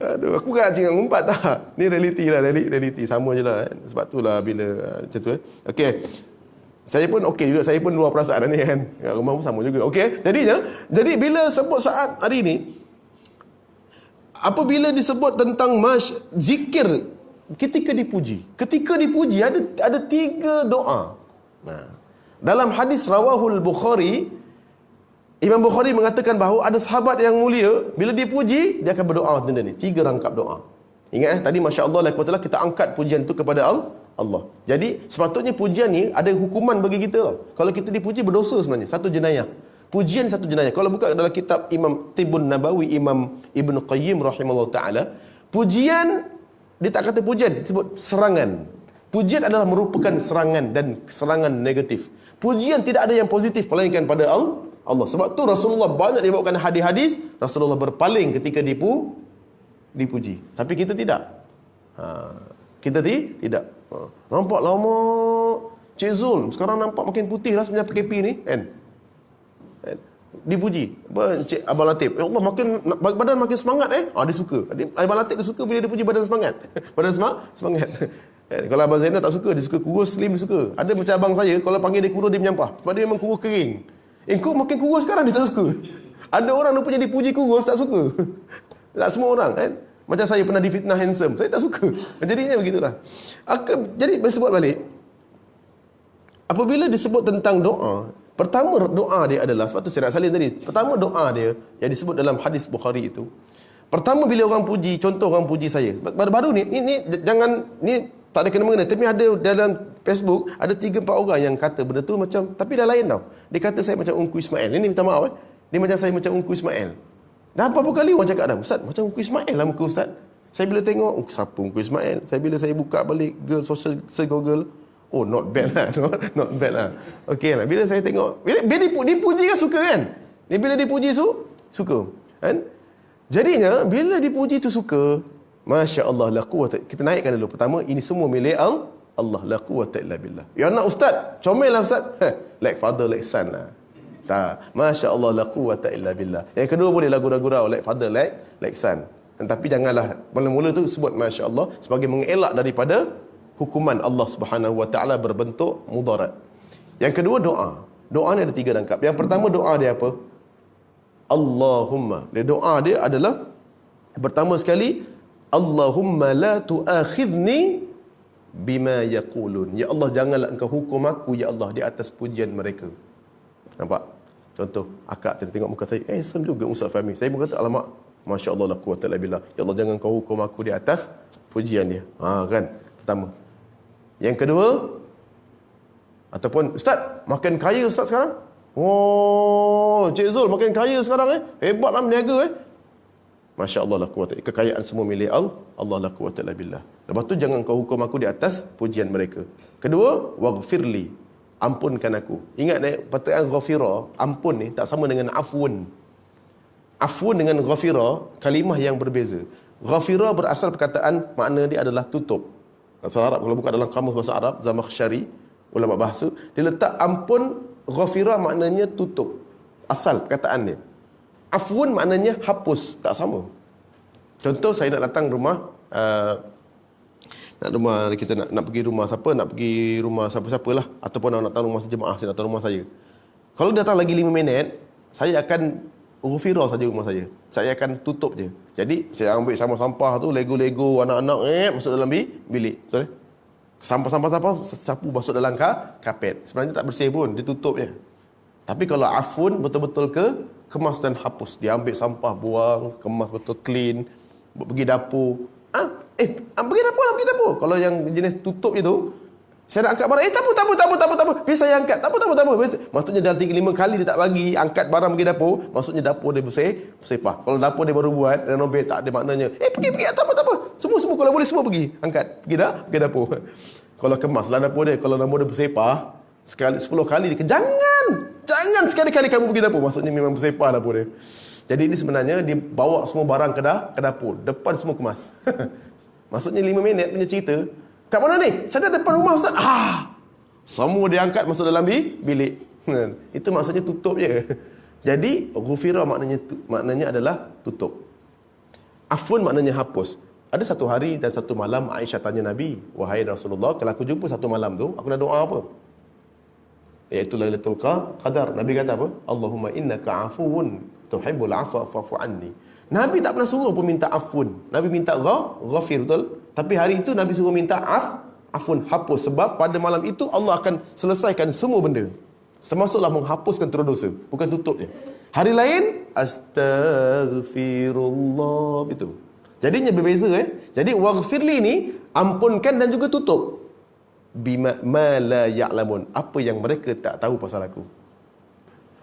Aduh, aku kan cakap ngumpat tak. Ni realiti lah. Realiti. Sama je lah. Sebab tu lah bila macam tu. Okey. Saya pun okey juga, saya pun luar perasaan ni kan. Rumah pun sama juga. Okey. Jadi bila sebut saat hari ni, apabila disebut tentang zikir ketika dipuji. Ketika dipuji ada 3 doa. Nah, dalam hadis rawahul Bukhari, Imam Bukhari mengatakan bahawa ada sahabat yang mulia, bila dipuji dia akan berdoa benda ni. 3 rangkap doa. Ingat tadi masya-Allah kita angkat pujian tu kepada Allah. Jadi sepatutnya pujian ni ada hukuman bagi kita tau. Kalau kita dipuji berdosa sebenarnya, satu jenayah. Pujian satu jenayah. Kalau buka dalam kitab Imam Tibbun Nabawi, Imam Ibn Qayyim rahimahullah ta'ala, pujian, dia tak kata pujian, disebut serangan. Pujian adalah merupakan serangan dan serangan negatif. Pujian tidak ada yang positif melainkan pada Allah. Sebab tu Rasulullah banyak dibawakan hadis-hadis, Rasulullah berpaling ketika dipuji. Tapi kita tidak. Kita tidak. Nampak lama Cik Zul sekarang nampak makin putih lah sebenarnya PKP ni kan. Dipuji Cik Abang Latif, ya Allah badan makin semangat dia suka. Abang Latif dia suka bila dia puji badan semangat. Badan semangat. Kalau Abang Zainal tak suka, dia suka kurus slim, dia suka. Ada macam abang saya, kalau panggil dia kurus dia menyampah sebab dia memang kurus kering. Kau makin kurus sekarang dia tak suka. Ada orang rupanya dipuji kurus tak suka. Tak semua orang kan. Macam saya pernah difitnah handsome, saya tak suka. Jadinya begitulah. Jadi bersebut balik, apabila disebut tentang doa, pertama doa dia adalah, sebab tu saya nak salin tadi, pertama doa dia yang disebut dalam hadis Bukhari itu, pertama bila orang puji, contoh orang puji saya, baru-baru ni jangan, ni tak ada kena-mengena, tapi ada dalam Facebook, ada 3-4 orang yang kata benda tu macam, tapi dah lain tau. Dia kata saya macam Ungku Ismail. Ini minta maaf dia macam saya macam Ungku Ismail. Dah berapa kali orang cakap dah, Ustaz macam Ungku Ismail lah muka Ustaz. Saya bila tengok, siapa Ungku Ismail? Bila saya buka balik social Google, oh not bad lah. Not bad lah. Okey lah. Bila saya tengok, bila dipuji kan suka kan? Bila dipuji suka kan? Jadinya bila dipuji tu suka, Masya Allah, la quwwata. Kita naikkan dulu. Pertama, ini semua milik Allah. La quwwata illa billah. Ya nak Ustaz, comel lah Ustaz. Like father, like son lah. Tak. Masya Allah, la quwwata illa billah. Yang kedua boleh lagu-lagu like father, like son. Tetapi janganlah mula-mula tu sebut masya-Allah sebagai mengelak daripada hukuman Allah Subhanahu wa taala berbentuk mudarat. Yang kedua doa. Doa ni ada 3 rangkap. Yang pertama doa dia apa? Allahumma. Dia doa dia adalah pertama sekali Allahumma la tu'akhidni bima yaqulun. Ya Allah, janganlah engkau hukum aku ya Allah di atas pujian mereka. Nampak? Contoh, akak tadi tengok muka saya, sama juga Ustaz Fahmi. Saya pun kata, alamak, Masya Allah la quwwata illa billah. Ya Allah, jangan kau hukum aku di atas pujian dia. Kan? Pertama. Yang kedua, ataupun, Ustaz, makin kaya Ustaz sekarang? Oh, Cik Zul makin kaya sekarang Hebatlah meniaga Masya Allah la quwwata. Kekayaan semua milik Allah la quwwata illa billah. Lepas tu jangan kau hukum aku di atas pujian mereka. Kedua, waghfirli. Ampunkan aku. Ingat perkataan ghafira, ampun ni tak sama dengan afun. Afun dengan ghafira kalimah yang berbeza. Ghafira berasal perkataan makna dia adalah tutup. Bahasa Arab kalau buka dalam kamus bahasa Arab Zamakhsyari, ulama bahasa, dia letak ampun ghafira maknanya tutup. Asal perkataan dia. Afun maknanya hapus, tak sama. Contoh saya nak datang rumah kita nak pergi rumah siapa, nak pergi rumah siapa-siapalah, ataupun nak datang rumah sejemaah, saya datang rumah saya. Kalau datang lagi 5 minit, saya akan ghafira saja rumah saya. Saya akan tutup je. Jadi saya ambil sampah-sampah tu, lego-lego anak-anak masuk dalam bilik. Betul Sampah-sampah sapu masuk dalam kapet. Sebenarnya tak bersih pun, ditutup je. Tapi kalau afun betul-betul kemas dan hapus. Dia ambil sampah, buang, kemas betul clean, pergi dapur. Pergi dapur. Kalau yang jenis tutup itu, saya nak angkat barang, tak apa. Biar saya angkat. Tak apa. Maksudnya dalam 3-5 kali dia tak bagi angkat barang pergi dapur, maksudnya dapur dia bersepah. Kalau dapur dia baru buat, renovate, tak ada maknanya. Pergi, tak apa. Semua kalau boleh semua pergi. Angkat, pergi dapur. Kalau kemas dalam dapur dia, kalau dapur dia bersepah, 10 kali dia jangan sekali-kali kamu pergi dapur. Maksudnya memang bersepah dapur dia. Jadi ini sebenarnya dia bawa semua barang ke dapur. Depan semua kemas. Maksudnya 5 minit punya cerita. Kat mana ni? Saya dah depan rumah Ustaz. Semua dia angkat masuk dalam bilik. Itu maksudnya tutup je. Jadi ghufira maknanya adalah tutup. Afun maknanya hapus. Ada satu hari dan satu malam Aisyah tanya Nabi, wahai Rasulullah, kalau aku jumpa satu malam tu, aku nak doa apa? Iaitu Lailatul Qadar. Nabi kata apa? Allahumma innaka afuwun tuhibbul afwa fa'fu anni. Nabi tak pernah suruh pun minta afun. Nabi minta ghafir, betul? Tapi hari itu Nabi suruh minta afun, hapus. Sebab pada malam itu Allah akan selesaikan semua benda. Termasuklah menghapuskan terus dosa, bukan tutup je. Hari lain astaghfirullah, itu. Jadinya berbeza Jadi waghfirli ni ampunkan dan juga tutup. Bima ma la ya'lamun, apa yang mereka tak tahu pasal aku.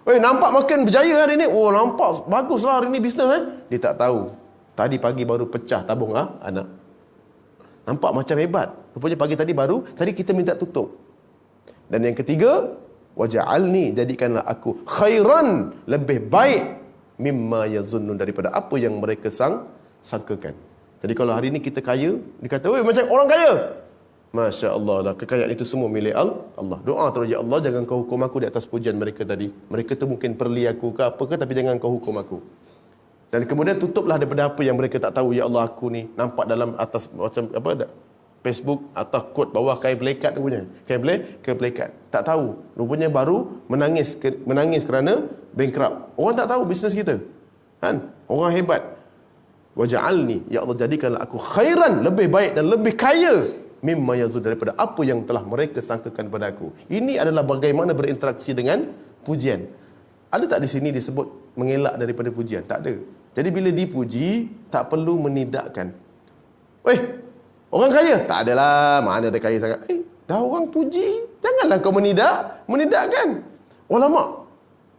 Nampak makin berjaya hari ni. Nampak baguslah hari ni bisnes Dia tak tahu. Tadi pagi baru pecah tabung anak. Nampak macam hebat. Rupanya pagi tadi kita minta tutup. Dan yang ketiga, waja'alni, jadikanlah aku khairan, lebih baik mimma yazunnun, daripada apa yang mereka sangkakan. Jadi kalau hari ni kita kaya, dikata, macam orang kaya. Masya Allah lah, kekayaan itu semua milik Allah. Doa terus, ya Allah, jangan kau hukum aku di atas pujian mereka tadi. Mereka tu mungkin perli aku ke apa ke, tapi jangan kau hukum aku. Dan kemudian tutuplah daripada apa yang mereka tak tahu. Ya Allah, aku ni nampak dalam atas macam Facebook atau kod bawah kain pelekat tu punya. Kain pelekat. Tak tahu. Rupanya baru menangis kerana bankrupt. Orang tak tahu bisnes kita. Kan? Orang hebat. Waja'alni, ya Allah, jadikanlah aku khairan, lebih baik dan lebih kaya mimma yazud, daripada apa yang telah mereka sangkakan pada aku. Ini adalah bagaimana berinteraksi dengan pujian. Ada tak di sini disebut mengelak daripada pujian? Tak ada. Jadi bila dipuji, tak perlu menidakkan. Orang kaya? Tak adalah, mana ada kaya sangat. Dah orang puji, janganlah kau menidakkan. Ulama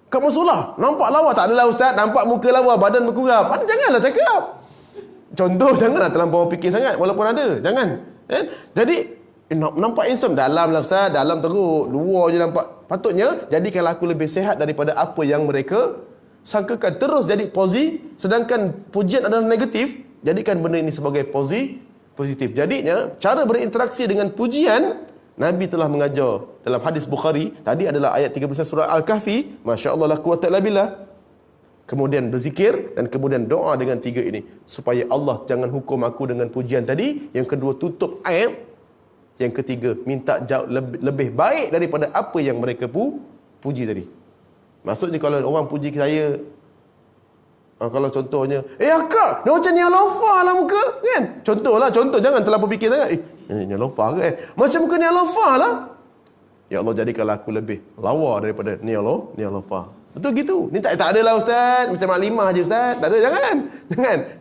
kat musola, nampak lawa? Tak adalah Ustaz, nampak muka lawa, badan berkurap. Janganlah cakap. Contoh, janganlah terlampau fikir sangat, walaupun ada. Jangan. Jadi nampak handsome dalam lah Ustaz, dalam teruk, luar je nampak. Patutnya jadikanlah aku lebih sihat daripada apa yang mereka sangkakan. Terus jadi sedangkan pujian adalah negatif, jadikan benda ini sebagai positif. Jadinya cara berinteraksi dengan pujian, Nabi telah mengajar dalam hadis Bukhari. Tadi adalah ayat 13 surah Al-Kahfi. Masya Allah la quwwata illa billah. kemudian berzikir, dan kemudian doa dengan 3 ini. Supaya Allah jangan hukum aku dengan pujian tadi. Yang kedua, tutup aib. Yang ketiga, minta jauh lebih baik daripada apa yang mereka puji tadi. Maksudnya kalau orang puji saya, kalau contohnya, akak, dah macam ni Al-Afah lah muka, kan? Contoh, jangan terlalu fikir sangat. Ni Al-Afah ke? Macam muka ni Al-Afah lah. Ya Allah, jadikanlah aku lebih lawa daripada ni Al-Afah. Betul gitu. Ni tak adalah ustaz, macam maklimah je ustaz. Tak ada, jangan.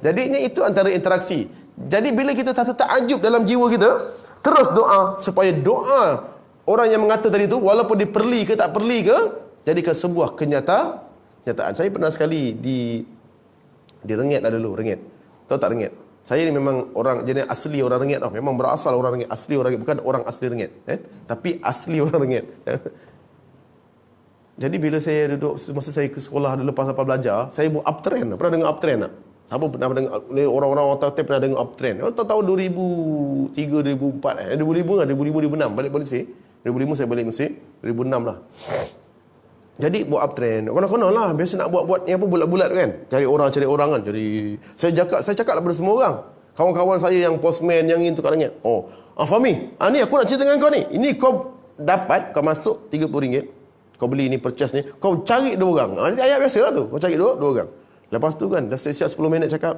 Jadinya itu antara interaksi. Jadi bila kita takjub dalam jiwa kita, terus doa supaya doa orang yang mengata tadi tu, walaupun dia perli ke tak perli ke, jadikan sebuah kenyataan. Saya pernah sekali di Rengit ada dulu, Rengit. Tahu tak Rengit? Saya ni memang orang jenis asli orang Rengit tau. Memang berasal orang Rengit, asli orang Rengit, bukan orang asli Rengit, tapi asli orang Rengit. Jadi bila saya duduk, masa saya ke sekolah dulu lepas belajar, saya buat uptrend. Pernah dengar uptrend tak? Siapa pernah dengar? Orang-orang otak pernah dengar uptrend. Tahun 2003, 2004, 2005, 2006 balik Mesir. 2005 saya balik Mesir, 2006 lah. Jadi buat uptrend. Konon-konon lah, biasa nak buat yang apa bulat-bulat kan. Cari orang kan. Jadi saya cakap lah pada semua orang. Kawan-kawan saya yang postman yang itu kat Rengit. Fahmi, ni aku nak cerita dengan kau ni. Ini kau dapat, kau masuk RM30. Kau beli ni, purchase ni, kau cari 2 orang. Ini ayat biasa lah tu. Kau cari 2 orang. Lepas tu kan, dah siap 10 minit cakap.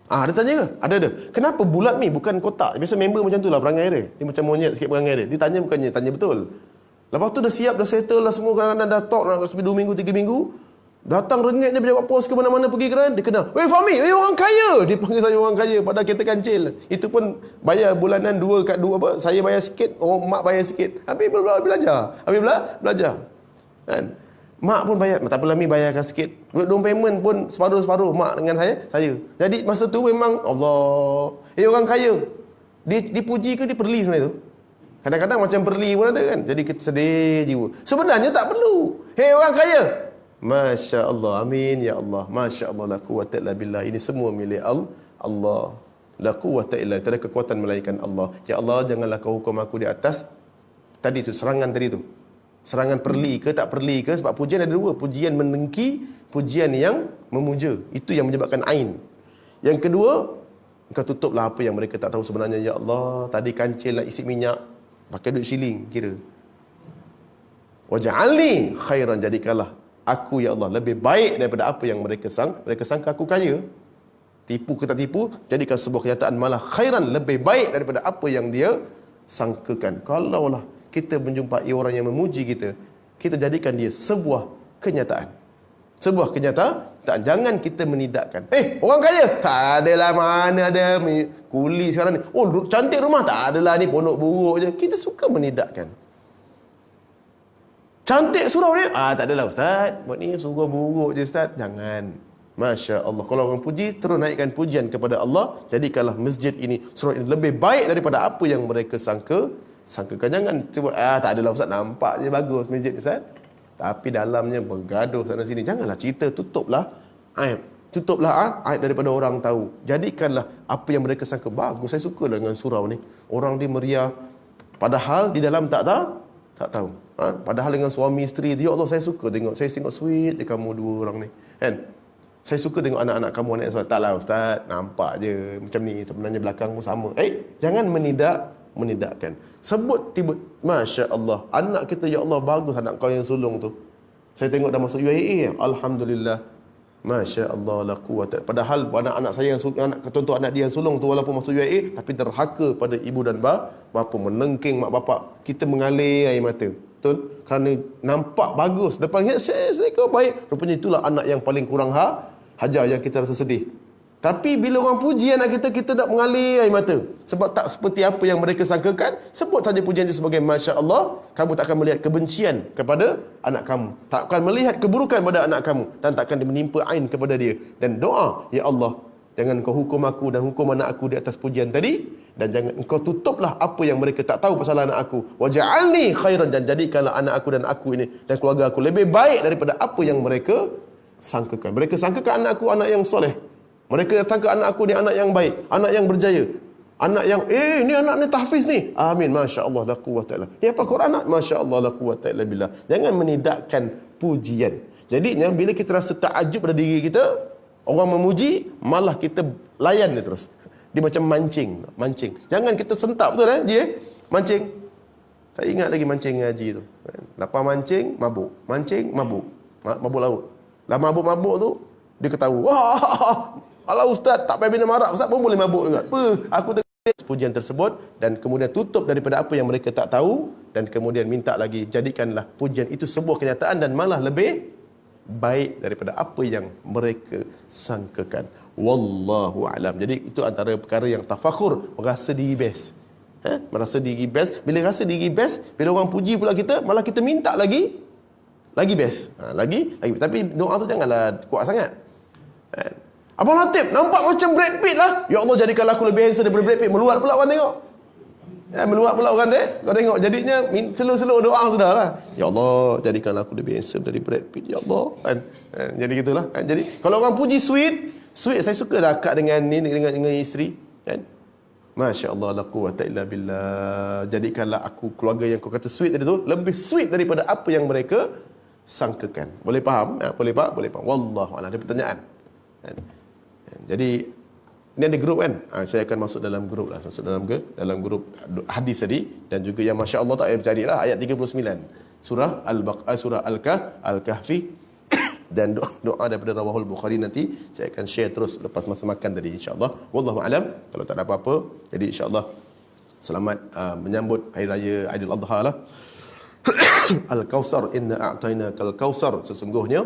Dia tanya ke? Ada. Kenapa bulat ni bukan kotak? Biasa member macam tu lah perangai dia. Dia macam monyet sikit perangai dia. Dia tanya bukannya, tanya betul. Lepas tu dah siap, dah settle lah semua. Kadang-kadang dah talk nak sampai 2 minggu, 3 minggu. Datang Rengit dia berjawab pos ke mana-mana pergi keran. Dia kenal. Weh Fahmi, orang kaya. Dia panggil saya orang kaya. Padahal kita kancil. Itu pun bayar bulanan 2 kat 2 apa. Saya bayar sikit, mak bayar sikit. Habis belajar. Kan? Mak pun bayar. Tak apalah, Mi bayarkan sikit. Duit down payment pun separuh-separuh. Mak dengan saya. Jadi masa tu memang Allah. Orang kaya. Dia dipuji ke dia perli sebenarnya tu? Kadang-kadang macam perli pun ada kan. Jadi kita sedih jiwa. Sebenarnya tak perlu. Orang kaya. Masya Allah. Amin ya Allah. Masya Allah. La quwwata illa billah. Ini semua milik Allah. La quwwata illa. Tak ada kekuatan melainkan Allah. Ya Allah, janganlah kau hukum aku di atas tadi tu, serangan tadi tu. Serangan perli ke tak perli ke. Sebab pujian ada 2. Pujian mendengki, pujian yang memuja. Itu yang menyebabkan ain. Yang kedua, kau tutuplah apa yang mereka tak tahu sebenarnya. Ya Allah, tadi kancil nak isi minyak, pakai duit siling kira. Waj'alni khairan, jadikanlah aku ya Allah lebih baik daripada apa yang mereka sangka aku kaya. Tipu ke tak tipu, jadikan sebuah kenyataan malah khairan, lebih baik daripada apa yang dia sangkakan. Kalaulah kita menjumpai orang yang memuji kita jadikan dia sebuah kenyataan. Sebuah kenyataan. Jangan kita menidakkan. Orang kaya? Tak adalah, mana ada kuli sekarang ni. Cantik rumah? Tak adalah, ni pondok buruk je. Kita suka menidakkan. Cantik surau ni? Tak adalah ustaz. Buat ni surau buruk je ustaz. Jangan. Masya Allah. Kalau orang puji, terus naikkan pujian kepada Allah. Jadikanlah masjid ini, surau ini lebih baik daripada apa yang mereka sangkakan. Jangan cuba, tak adalah ustaz, nampak je bagus masjid ni ustaz, tapi dalamnya bergaduh sana sini. Janganlah cerita, tutuplah aib. Aib daripada orang tahu. Jadikanlah apa yang mereka sangka bagus. Saya suka dengan surau ni. Orang dia meriah, padahal di dalam tak tahu. Padahal dengan suami isteri tu, ya Allah, saya suka tengok. Saya tengok sweet je kamu 2 orang ni. Kan? Saya suka tengok anak-anak kamu, anak saya. Taklah ustaz, nampak je macam ni, sebenarnya belakang pun sama. Jangan menidakkan. Sebut tiba, Masya Allah, anak kita, ya Allah, bagus anak kau yang sulung tu. Saya tengok dah masuk UAE. Alhamdulillah. Masya Allah, la quwwata. Padahal anak saya yang contoh anak dia yang sulung tu walaupun masuk UAE, tapi derhaka pada ibu dan bapa, menengking mak bapak. Kita mengalir air mata. Betul? Kerana nampak bagus depan saya kau baik. Rupanya itulah anak yang paling kurang hajar yang kita rasa sedih. Tapi bila orang puji anak kita nak mengalir air mata. Sebab tak seperti apa yang mereka sangkakan. Sebut saja pujian itu sebagai Masya Allah. Kamu tak akan melihat kebencian kepada anak kamu. Tak akan melihat keburukan pada anak kamu. Dan tak akan menimpa ain kepada dia. Dan doa, Ya Allah, jangan kau hukum aku dan hukum anak aku di atas pujian tadi. Dan jangan engkau tutuplah apa yang mereka tak tahu pasal anak aku. Waj'alni khairan, dan jadikanlah anak aku dan aku ini dan keluarga aku lebih baik daripada apa yang mereka sangkakan. Mereka sangkakan anak aku anak yang soleh. Mereka sangka anak aku ni anak yang baik, anak yang berjaya, anak yang ni anak ni tahfiz ni. Amin, Masya Allah, la quwwata illa. Ni apa Quran nak? Masya Allah, la quwwata illa billah. Jangan menidakkan pujian. Jadinya bila kita rasa takjub pada diri kita, orang memuji, malah kita layan dia terus. Dia macam mancing. Jangan kita sentap, betul mancing. Saya ingat lagi mancing ngaji tu. Lepas mancing, mabuk. Mabuk laut. Dah mabuk-mabuk tu, dia ketawa. Wah, alah ustaz, tak payah bina marah. Ustaz pun boleh mabuk juga. Aku pujian tersebut dan kemudian tutup daripada apa yang mereka tak tahu dan kemudian minta lagi jadikanlah pujian itu sebuah kenyataan dan malah lebih baik daripada apa yang mereka sangkakan. Wallahu alam. Jadi itu antara perkara yang tafakhur, merasa diri best. Merasa diri best. Bila rasa diri best, bila orang puji pula kita, malah kita minta lagi best. Lagi. Tapi doa tu janganlah kuat sangat. Abang Latif nampak macam Brad Pitt lah. Ya Allah, jadikanlah aku lebih handsome daripada Brad Pitt. Meluat pula orang tengok. Meluat pula orang kau tengok. Jadinya slow-slow doa sudah lah. Ya Allah, jadikanlah aku lebih handsome dari Brad Pitt. Ya Allah. Jadi gitulah. Jadi kalau orang puji sweet, saya suka dah akad dengan isteri. Masya Allah, la quwwata illa billah. Jadikanlah aku keluarga yang kau kata sweet tadi tu lebih sweet daripada apa yang mereka sangkakan. Boleh faham? Boleh faham? Wallahu a'lam. Ada pertanyaan? Jadi ini ada grup kan? Saya akan masuk dalam grup lah. Masuk dalam grup hadis tadi. Dan juga yang Masya Allah tak payah bercarilah. Ayat 39. Surah Al-Kahfi. Dan doa daripada Rawahul Bukhari nanti saya akan share terus lepas masa makan tadi insyaAllah. Wallahu a'lam. Kalau tak ada apa-apa, jadi insyaAllah selamat menyambut Hari Raya Aidil Adha lah. Al-Kausar, inna a'tainakal kausar. Sesungguhnya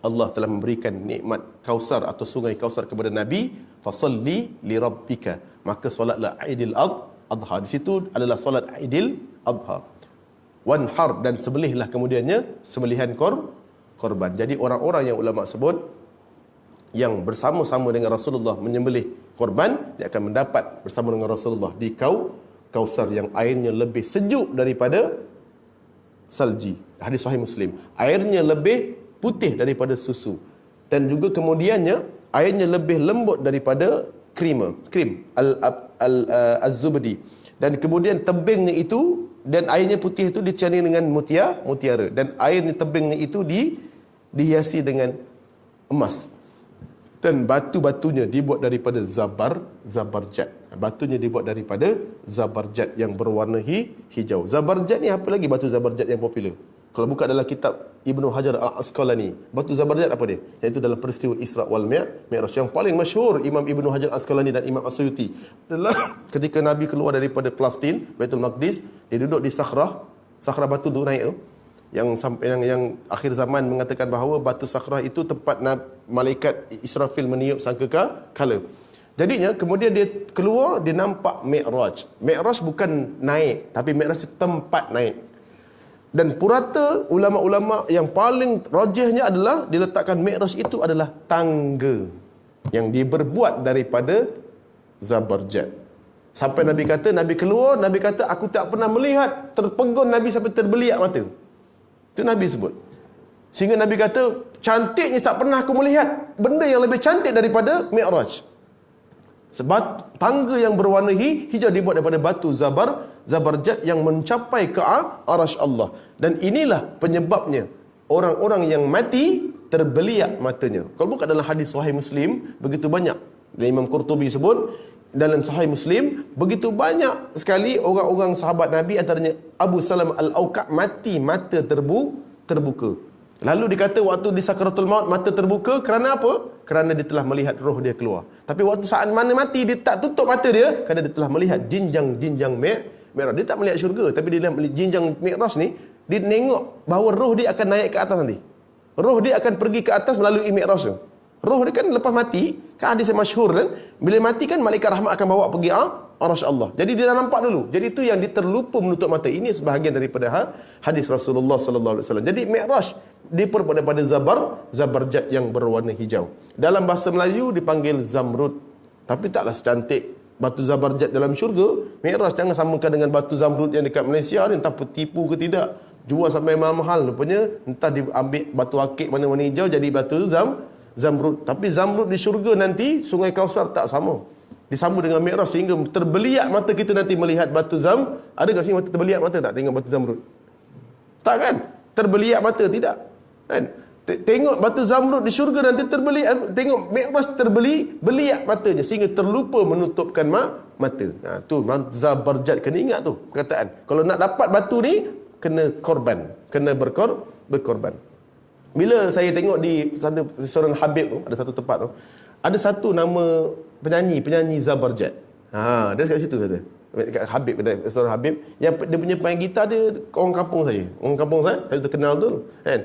Allah telah memberikan nikmat Kausar atau sungai Kausar kepada Nabi. Fasalli li rabbika. Maka solatlah Aidil Adha. Di situ adalah solat Aidil Adha. Wanhar, dan sembelihlah kemudiannya sembelihan korban. Jadi orang-orang yang ulama sebut yang bersama-sama dengan Rasulullah menyembelih korban, dia akan mendapat bersama dengan Rasulullah di Kausar yang airnya lebih sejuk daripada salji. Hadis sahih Muslim. Airnya lebih putih daripada susu. Dan juga kemudiannya airnya lebih lembut daripada krim az-zubdi. Dan kemudian tebingnya itu dan airnya putih itu dicampur dengan mutiara, dan airnya tebingnya itu dihiasi dengan emas. Dan batu-batunya dibuat daripada zabarjad. Batunya dibuat daripada zabarjad yang berwarna hijau. Zabarjad ni apa lagi batu zabarjad yang popular? Kalau buka dalam kitab Ibnu Hajar Al-Asqalani, batu zabarjad apa dia? Iaitu dalam peristiwa Isra wal Mi'raj. Yang paling masyhur Imam Ibnu Hajar Al-Asqalani dan Imam As-Suyuti adalah ketika Nabi keluar daripada Palestin, Baitul Maqdis, dia duduk di Sakhrah batu tu naik tu. Yang sampai yang akhir zaman mengatakan bahawa batu Sakhrah itu tempat malaikat Israfil meniup sangkakala. Jadinya kemudian dia keluar, dia nampak Mi'raj. Mi'raj bukan naik, tapi Mi'raj itu tempat naik. Dan purata ulama-ulama yang paling rajihnya adalah diletakkan Mi'raj itu adalah tangga yang diberbuat daripada zabarjad. Sampai Nabi keluar, Nabi kata aku tak pernah melihat, terpegun Nabi sampai terbeliak mata. Itu Nabi sebut. Sehingga Nabi kata, cantiknya tak pernah aku melihat benda yang lebih cantik daripada Mi'raj. Sebab tangga yang berwarna hijau dibuat daripada batu zabarjad yang mencapai ke arasy Allah. Dan inilah penyebabnya orang-orang yang mati terbeliak matanya. Kalau bukan dalam hadis Sahih Muslim, begitu banyak. Dan Imam Qurtubi sebut, dalam Sahih Muslim, begitu banyak sekali orang-orang sahabat Nabi, antaranya Abu Salam Al-Awqa' mati, mata terbuka. Lalu dikata waktu di Sakaratul Maut mata terbuka kerana apa? Kerana dia telah melihat roh dia keluar. Tapi waktu saat mana mati dia tak tutup mata dia kerana dia telah melihat jinjang Mi'raj. Dia tak melihat syurga, tapi dia melihat jinjang Mi'raj ni, dia tengok bahawa roh dia akan naik ke atas nanti. Roh dia akan pergi ke atas melalui Mi'raj tu. Roh dia kan lepas mati, kan hadis yang masyhur kan, bila mati kan malaikat rahmat akan bawa pergi arasy Allah. Jadi dia dah nampak dulu. Jadi itu yang diterlupa menutup mata. Ini sebahagian daripada hadis Rasulullah sallallahu alaihi wasallam. Jadi Mi'raj diperbuat daripada zabarjad yang berwarna hijau. Dalam bahasa Melayu dipanggil zamrud. Tapi taklah secantik batu zabarjad dalam syurga. Mi'raj jangan samakan dengan batu zamrud yang dekat Malaysia ni, entah tipu ke tidak. Jual sampai mahal rupanya, entah diambil batu akik mana-mana hijau jadi batu zamrud. Tapi zamrud di syurga nanti Sungai Kausar tak sama. Disambung dengan Mi'raj sehingga terbeliak mata kita nanti melihat batu Ada kat sini mata terbeliak mata tak tengok batu zamrud? Tak kan? Terbeliak mata tidak. Kan? Tengok batu zamrud di syurga nanti terbeli, tengok Mi'raj beliak matanya sehingga terlupa menutupkan mata. Tu Zabarjat, kena ingat tu perkataan. Kalau nak dapat batu ni kena korban, kena berkorban. Bila saya tengok di sana Surah Habib tu, ada satu tempat tu, ada satu nama penyanyi Zabarjat. Dia kat situ kata. Dekat Habib, Surah Habib, yang dia punya main gitar dia orang kampung saya. Orang kampung saya terkenal tu kan.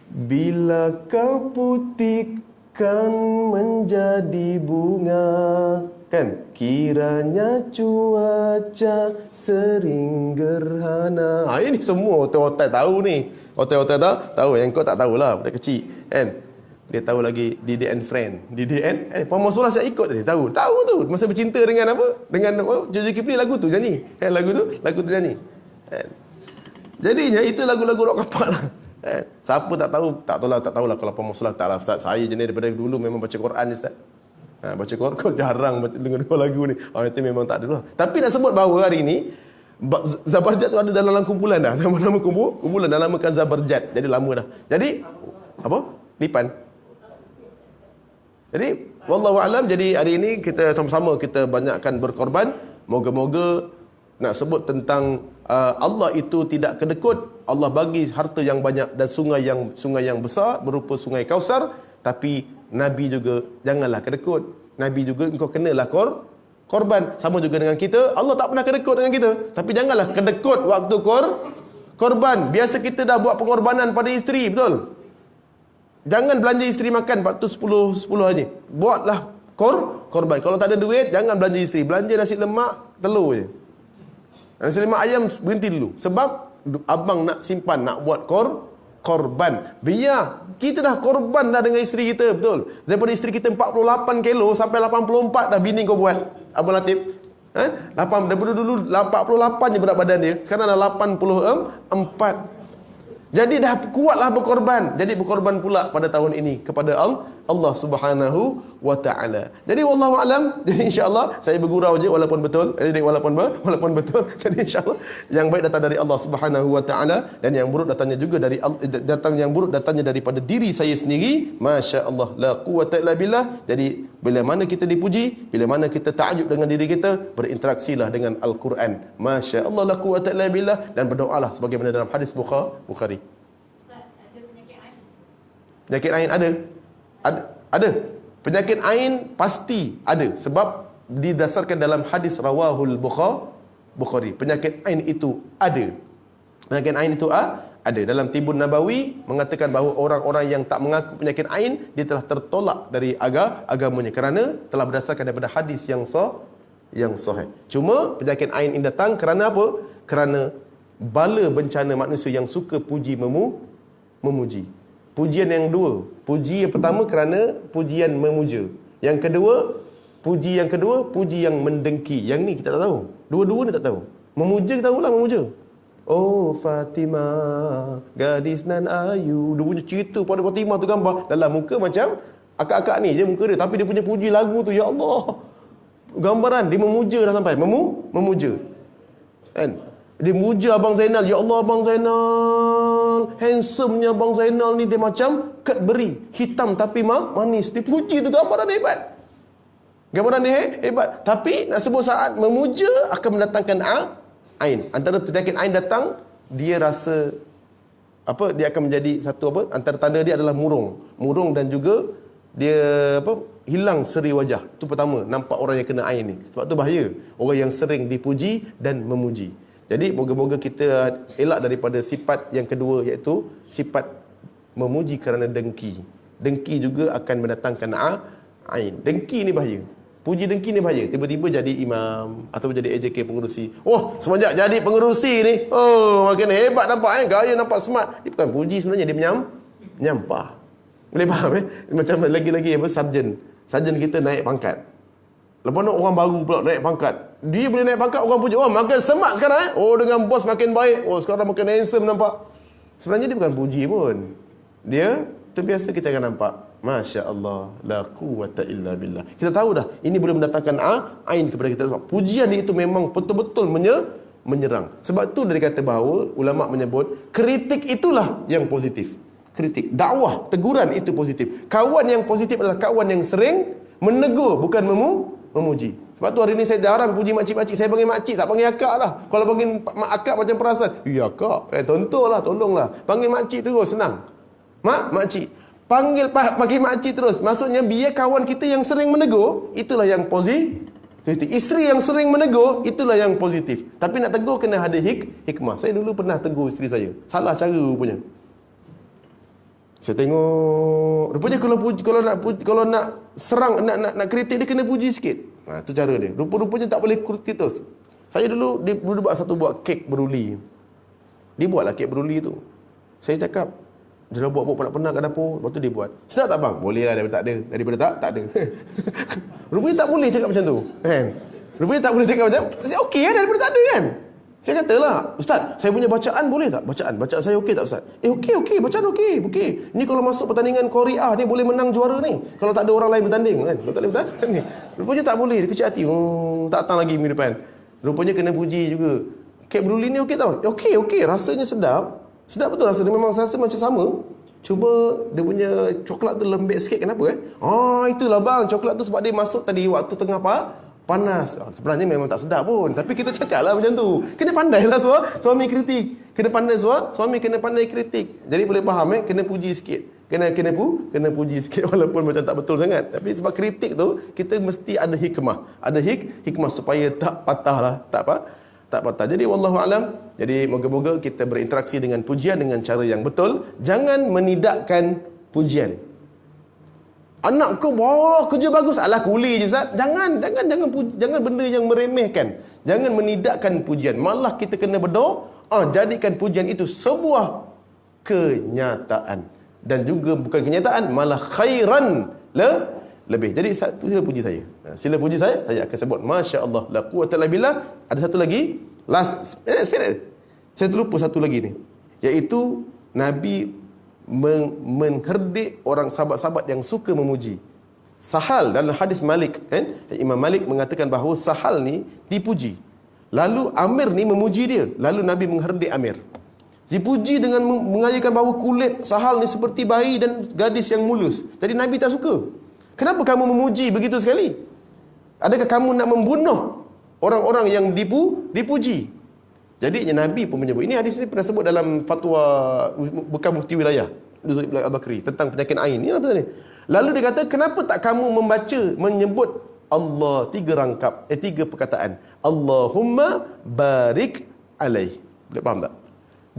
Bila kau putihkan menjadi bunga, kan, kiranya cuaca sering gerhana. Ini semua hotel-hotel tahu ni. Hotel-hotel tahu. Yang kau tak tahulah, budak kecil kan. Dia tahu lagi Didi and Friend. Didi and Puan Solah saya ikut tadi. Tahu tu. Masa bercinta dengan apa? Dengan Zulkifli, lagu tu nyanyi. Lagu tu nyanyi. Jadinya itu lagu-lagu rock kapak lah. Siapa tak tahulah kalau Puan Solah tak lah Ustaz. Saya jenis daripada dulu memang baca Quran Ustaz. Baca Quran kau jarang dengar dua lagu ni. Itu memang tak ada lah. Tapi nak sebut bahawa hari ni Zabarjat tu ada dalam kumpulan dah. Nama-nama kumpulan dah namakan Zabarjat. Jadi lama dah. Jadi apa? Lipan. Jadi wallahu alam, jadi hari ini kita sama-sama kita banyakkan berkorban. Moga-moga nak sebut tentang Allah itu tidak kedekut. Allah bagi harta yang banyak dan sungai yang besar berupa sungai Kausar, tapi Nabi juga janganlah kedekut. Nabi juga engkau kenalah korban. Sama juga dengan kita, Allah tak pernah kedekut dengan kita, tapi janganlah kedekut waktu korban. Biasa kita dah buat pengorbanan pada isteri, betul? Jangan belanja isteri makan waktu 10 haji. Buatlah korban. Kalau tak ada duit, jangan belanja isteri. Belanja nasi lemak, telur je. Nasi lemak ayam berhenti dulu. Sebab abang nak simpan, nak buat korban. Biar kita dah korban dah dengan isteri kita, betul? Daripada isteri kita 48 kilo sampai 84 dah bini kau buat. Abang Latif. Daripada dulu 48 je berat badan dia. Sekarang dah 84. Jadi dah kuatlah berkorban. Jadi berkorban pula pada tahun ini kepada Allah Subhanahu wa taala. Jadi wallahu alam. Jadi insya-Allah saya bergurau je walaupun betul. Jadi walaupun betul. Jadi insya-Allah yang baik datang dari Allah Subhanahu wa taala dan yang buruk datangnya juga dari datangnya daripada diri saya sendiri. Masya-Allah la quwwata illa billah. Jadi bila mana kita dipuji, bila mana kita takjub dengan diri kita, berinteraksilah dengan Al-Quran. Masya-Allah la quwwata illa billah, dan berdoalah sebagaimana dalam hadis Bukhari. Penyakit ain ada. Penyakit ain pasti ada sebab didasarkan dalam hadis rawahul Bukhari. Penyakit ain itu ada. Penyakit ain itu ada. Dalam Tibun Nabawi mengatakan bahawa orang-orang yang tak mengaku penyakit ain, dia telah tertolak dari agamanya kerana telah berdasarkan daripada hadis yang sahih. Cuma penyakit ain ini datang kerana apa? Kerana bala bencana manusia yang suka puji memuji. Pujian yang dua. Puji yang pertama kerana pujian memuja. Yang kedua, puji yang mendengki. Yang ni kita tak tahu. Dua-dua ni tak tahu. Memuja kita tahulah memuja. Oh Fatimah, gadis nan ayu. Dia punya cerita pada Fatimah tu gambar. Dalam muka macam akak-akak ni je muka dia. Tapi dia punya puji lagu tu, ya Allah. Gambaran, dia memuja dah sampai. Memuja. Kan? Dia muja Abang Zainal. Ya Allah Abang Zainal, handsome-nya Abang Zainal ni, dia macam Cadbury, hitam tapi manis. Dia puji tu, gambaran hebat. Gambaran dia hebat. Tapi nak sebut saat memuja akan mendatangkan ain. Antara penyakit ain datang, dia rasa apa, dia akan menjadi satu apa, antara tanda dia adalah murung dan juga dia apa, hilang seri wajah. Itu pertama, nampak orang yang kena ain ni. Sebab tu bahaya orang yang sering dipuji dan memuji. Jadi moga-moga kita elak daripada sifat yang kedua, iaitu sifat memuji kerana dengki. Dengki juga akan mendatangkan ain. Dengki ni bahaya. Puji dengki ni bahaya. Tiba-tiba jadi imam atau jadi AJK pengerusi. Oh, semenjak jadi pengerusi ni, oh makin hebat nampak gaya nampak smart. Dia bukan puji sebenarnya, dia menyampah. Boleh faham Macam lagi-lagi apa, sarjan kita naik pangkat. Lepas tu orang baru pula naik pangkat. Dia boleh naik pangkat, orang puji, oh makin smart sekarang Oh, dengan bos makin baik. Oh, sekarang makin handsome nampak. Sebenarnya dia bukan puji pun. Dia terbiasa, kita akan nampak. Masya Allah, la quwwata illa billah. Kita tahu dah, ini boleh mendatangkan ain kepada kita. Sebab pujian itu memang betul-betul menyerang. Sebab tu dia kata bahawa ulama menyebut kritik itulah yang positif. kritik. Dakwah, teguran itu positif. Kawan yang positif adalah kawan yang sering menegur, bukan memuji. Sebab tu hari ni saya jarang puji makcik-makcik. Saya panggil makcik, tak panggil akak lah. Kalau panggil akak macam perasan. Ya akak, tontonlah, tolonglah. Panggil makcik terus, senang. Makcik. Panggil makcik terus. Maksudnya biar kawan kita yang sering menegur, itulah yang positif. Isteri yang sering menegur, itulah yang positif. Tapi nak tegur kena ada hikmah. Saya dulu pernah tegur isteri saya. Salah cara rupanya. Saya tengok, rupanya kalau nak serang, nak kritik dia kena puji sikit. Itu cara dia. Rupa-rupanya tak boleh kritik terus. Saya dulu buat kek beruli. Dia buatlah kek beruli tu. Saya cakap, dia dah buat penat-penat kat dapur, lepas tu dia buat. Sedap tak bang? Boleh lah daripada tak ada. Daripada tak ada. Rupanya tak boleh cakap macam tu, kan? Rupanya tak boleh cakap macam, okey lah daripada tak ada, kan? Saya katalah, Ustaz, saya punya bacaan boleh tak? Bacaan saya okey tak Ustaz? Okey, bacaan okey. Ni kalau masuk pertandingan Korea ni boleh menang juara ni. Kalau tak ada orang lain bertanding, kan? Kalau tak ada bertanding ni. Rupanya tak boleh, dia kecil hati. Tak datang lagi minggu depan. Rupanya kena puji juga. Kek beruli ni okey tau? Okey, rasanya sedap. Sedap betul rasanya, memang rasa macam sama. Cuma dia punya coklat tu lembek sikit, kenapa itulah bang, coklat tu sebab dia masuk tadi waktu tengah panas. Sebenarnya memang tak sedap pun, tapi kita cakap lah macam tu. Kena pandai lah suami kritik. Kena pandai kritik. Jadi boleh faham kena puji sikit. Kena puji sikit walaupun macam tak betul sangat. Tapi sebab kritik tu kita mesti ada hikmah. Ada hikmah supaya tak patah lah, tak patah. Jadi wallahu alam. Jadi moga-moga kita berinteraksi dengan pujian dengan cara yang betul. Jangan menidakkan pujian. Anak kau kerja bagus, alah kuli je Ustaz. Jangan benda yang meremehkan. Jangan menidakkan pujian. Malah kita kena berdoa, jadikan pujian itu sebuah kenyataan. Dan juga bukan kenyataan, malah khairan lebih. Jadi sila puji saya. Sila puji saya akan sebut masya-Allah la quwwata illa billah. Ada satu lagi, saya terlupa satu lagi ni, iaitu Nabi mengherdik orang sahabat-sahabat yang suka memuji. Sahal dalam hadis Malik, kan? Imam Malik mengatakan bahawa Sahal ni dipuji. Lalu Amir ni memuji dia. Lalu Nabi mengherdik Amir. Dipuji dengan mengajarkan bahawa kulit Sahal ni seperti bayi dan gadis yang mulus. Jadi Nabi tak suka. Kenapa kamu memuji begitu sekali? Adakah kamu nak membunuh orang-orang yang dipuji? Jadi Nabi pun menyebut. Ini hadis ini pernah sebut dalam fatwa bekas mufti wilayah Al-Bakri tentang penyakit ain. Ini apa ni? Lalu dia kata, kenapa tak kamu menyebut Allah tiga perkataan. Allahumma barik alaih. Boleh faham tak?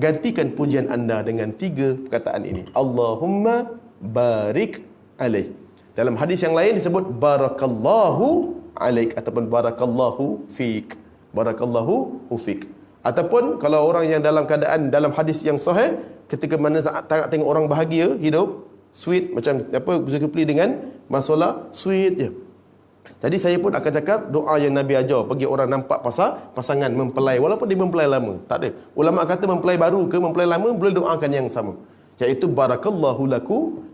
Gantikan pujian anda dengan tiga perkataan ini. Allahumma barik alaih. Dalam hadis yang lain disebut barakallahu alaik ataupun barakallahu fik. Barakallahu fik. Ataupun kalau orang yang dalam keadaan dalam hadis yang sahih, ketika mana tengok orang bahagia hidup, sweet macam Zulkifli dengan masalah sweet je. Jadi saya pun akan cakap doa yang Nabi ajar bagi orang nampak pasangan mempelai walaupun dia mempelai lama. Tak ada. Ulama kata mempelai baru ke mempelai lama boleh doakan yang sama. Iaitu barakallahu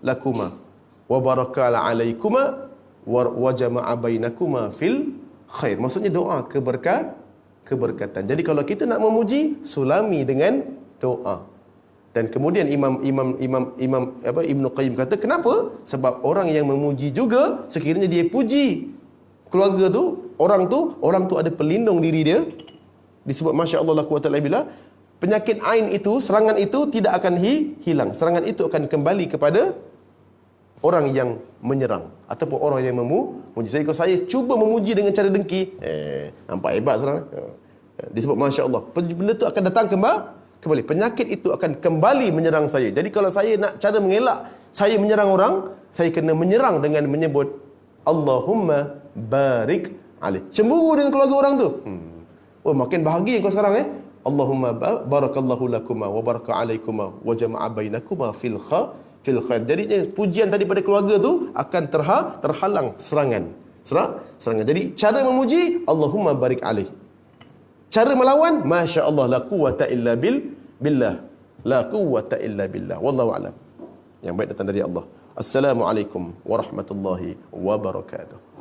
lakuma wa barakala alaikuma wa jama'a bainakuma fil khair. Maksudnya doa keberkatan. Jadi kalau kita nak memuji, sulami dengan doa. Dan kemudian Imam Ibnu Qayyim kata, kenapa? Sebab orang yang memuji juga sekiranya dia puji keluarga tu, orang tu ada pelindung diri dia. Disebut masya-Allah la quwwata illa billah. Penyakit ain itu, serangan itu tidak akan hilang. Serangan itu akan kembali kepada orang yang menyerang ataupun orang yang memuji. Jadi kalau saya cuba memuji dengan cara dengki, nampak hebat sekarang. Disebut masya-Allah. Benda tu akan datang kembali. Penyakit itu akan kembali menyerang saya. Jadi kalau saya nak cara mengelak saya menyerang orang, saya kena menyerang dengan menyebut Allahumma barik alaih. Cemburu dengan keluarga orang tu. Makin bahagia kau sekarang Allahumma barakallahu lakuma wa baraka alaikuma wa jama'a bainakuma fil khair. Jadinya pujian tadi pada keluarga tu akan terhalang serangan. Jadi cara memuji Allahumma barik alaih. Cara melawan masya-Allah la quwwata illa billah. La quwwata illa billah. Wallahu a'lam. Yang baik datang dari Allah. Assalamualaikum warahmatullahi wabarakatuh.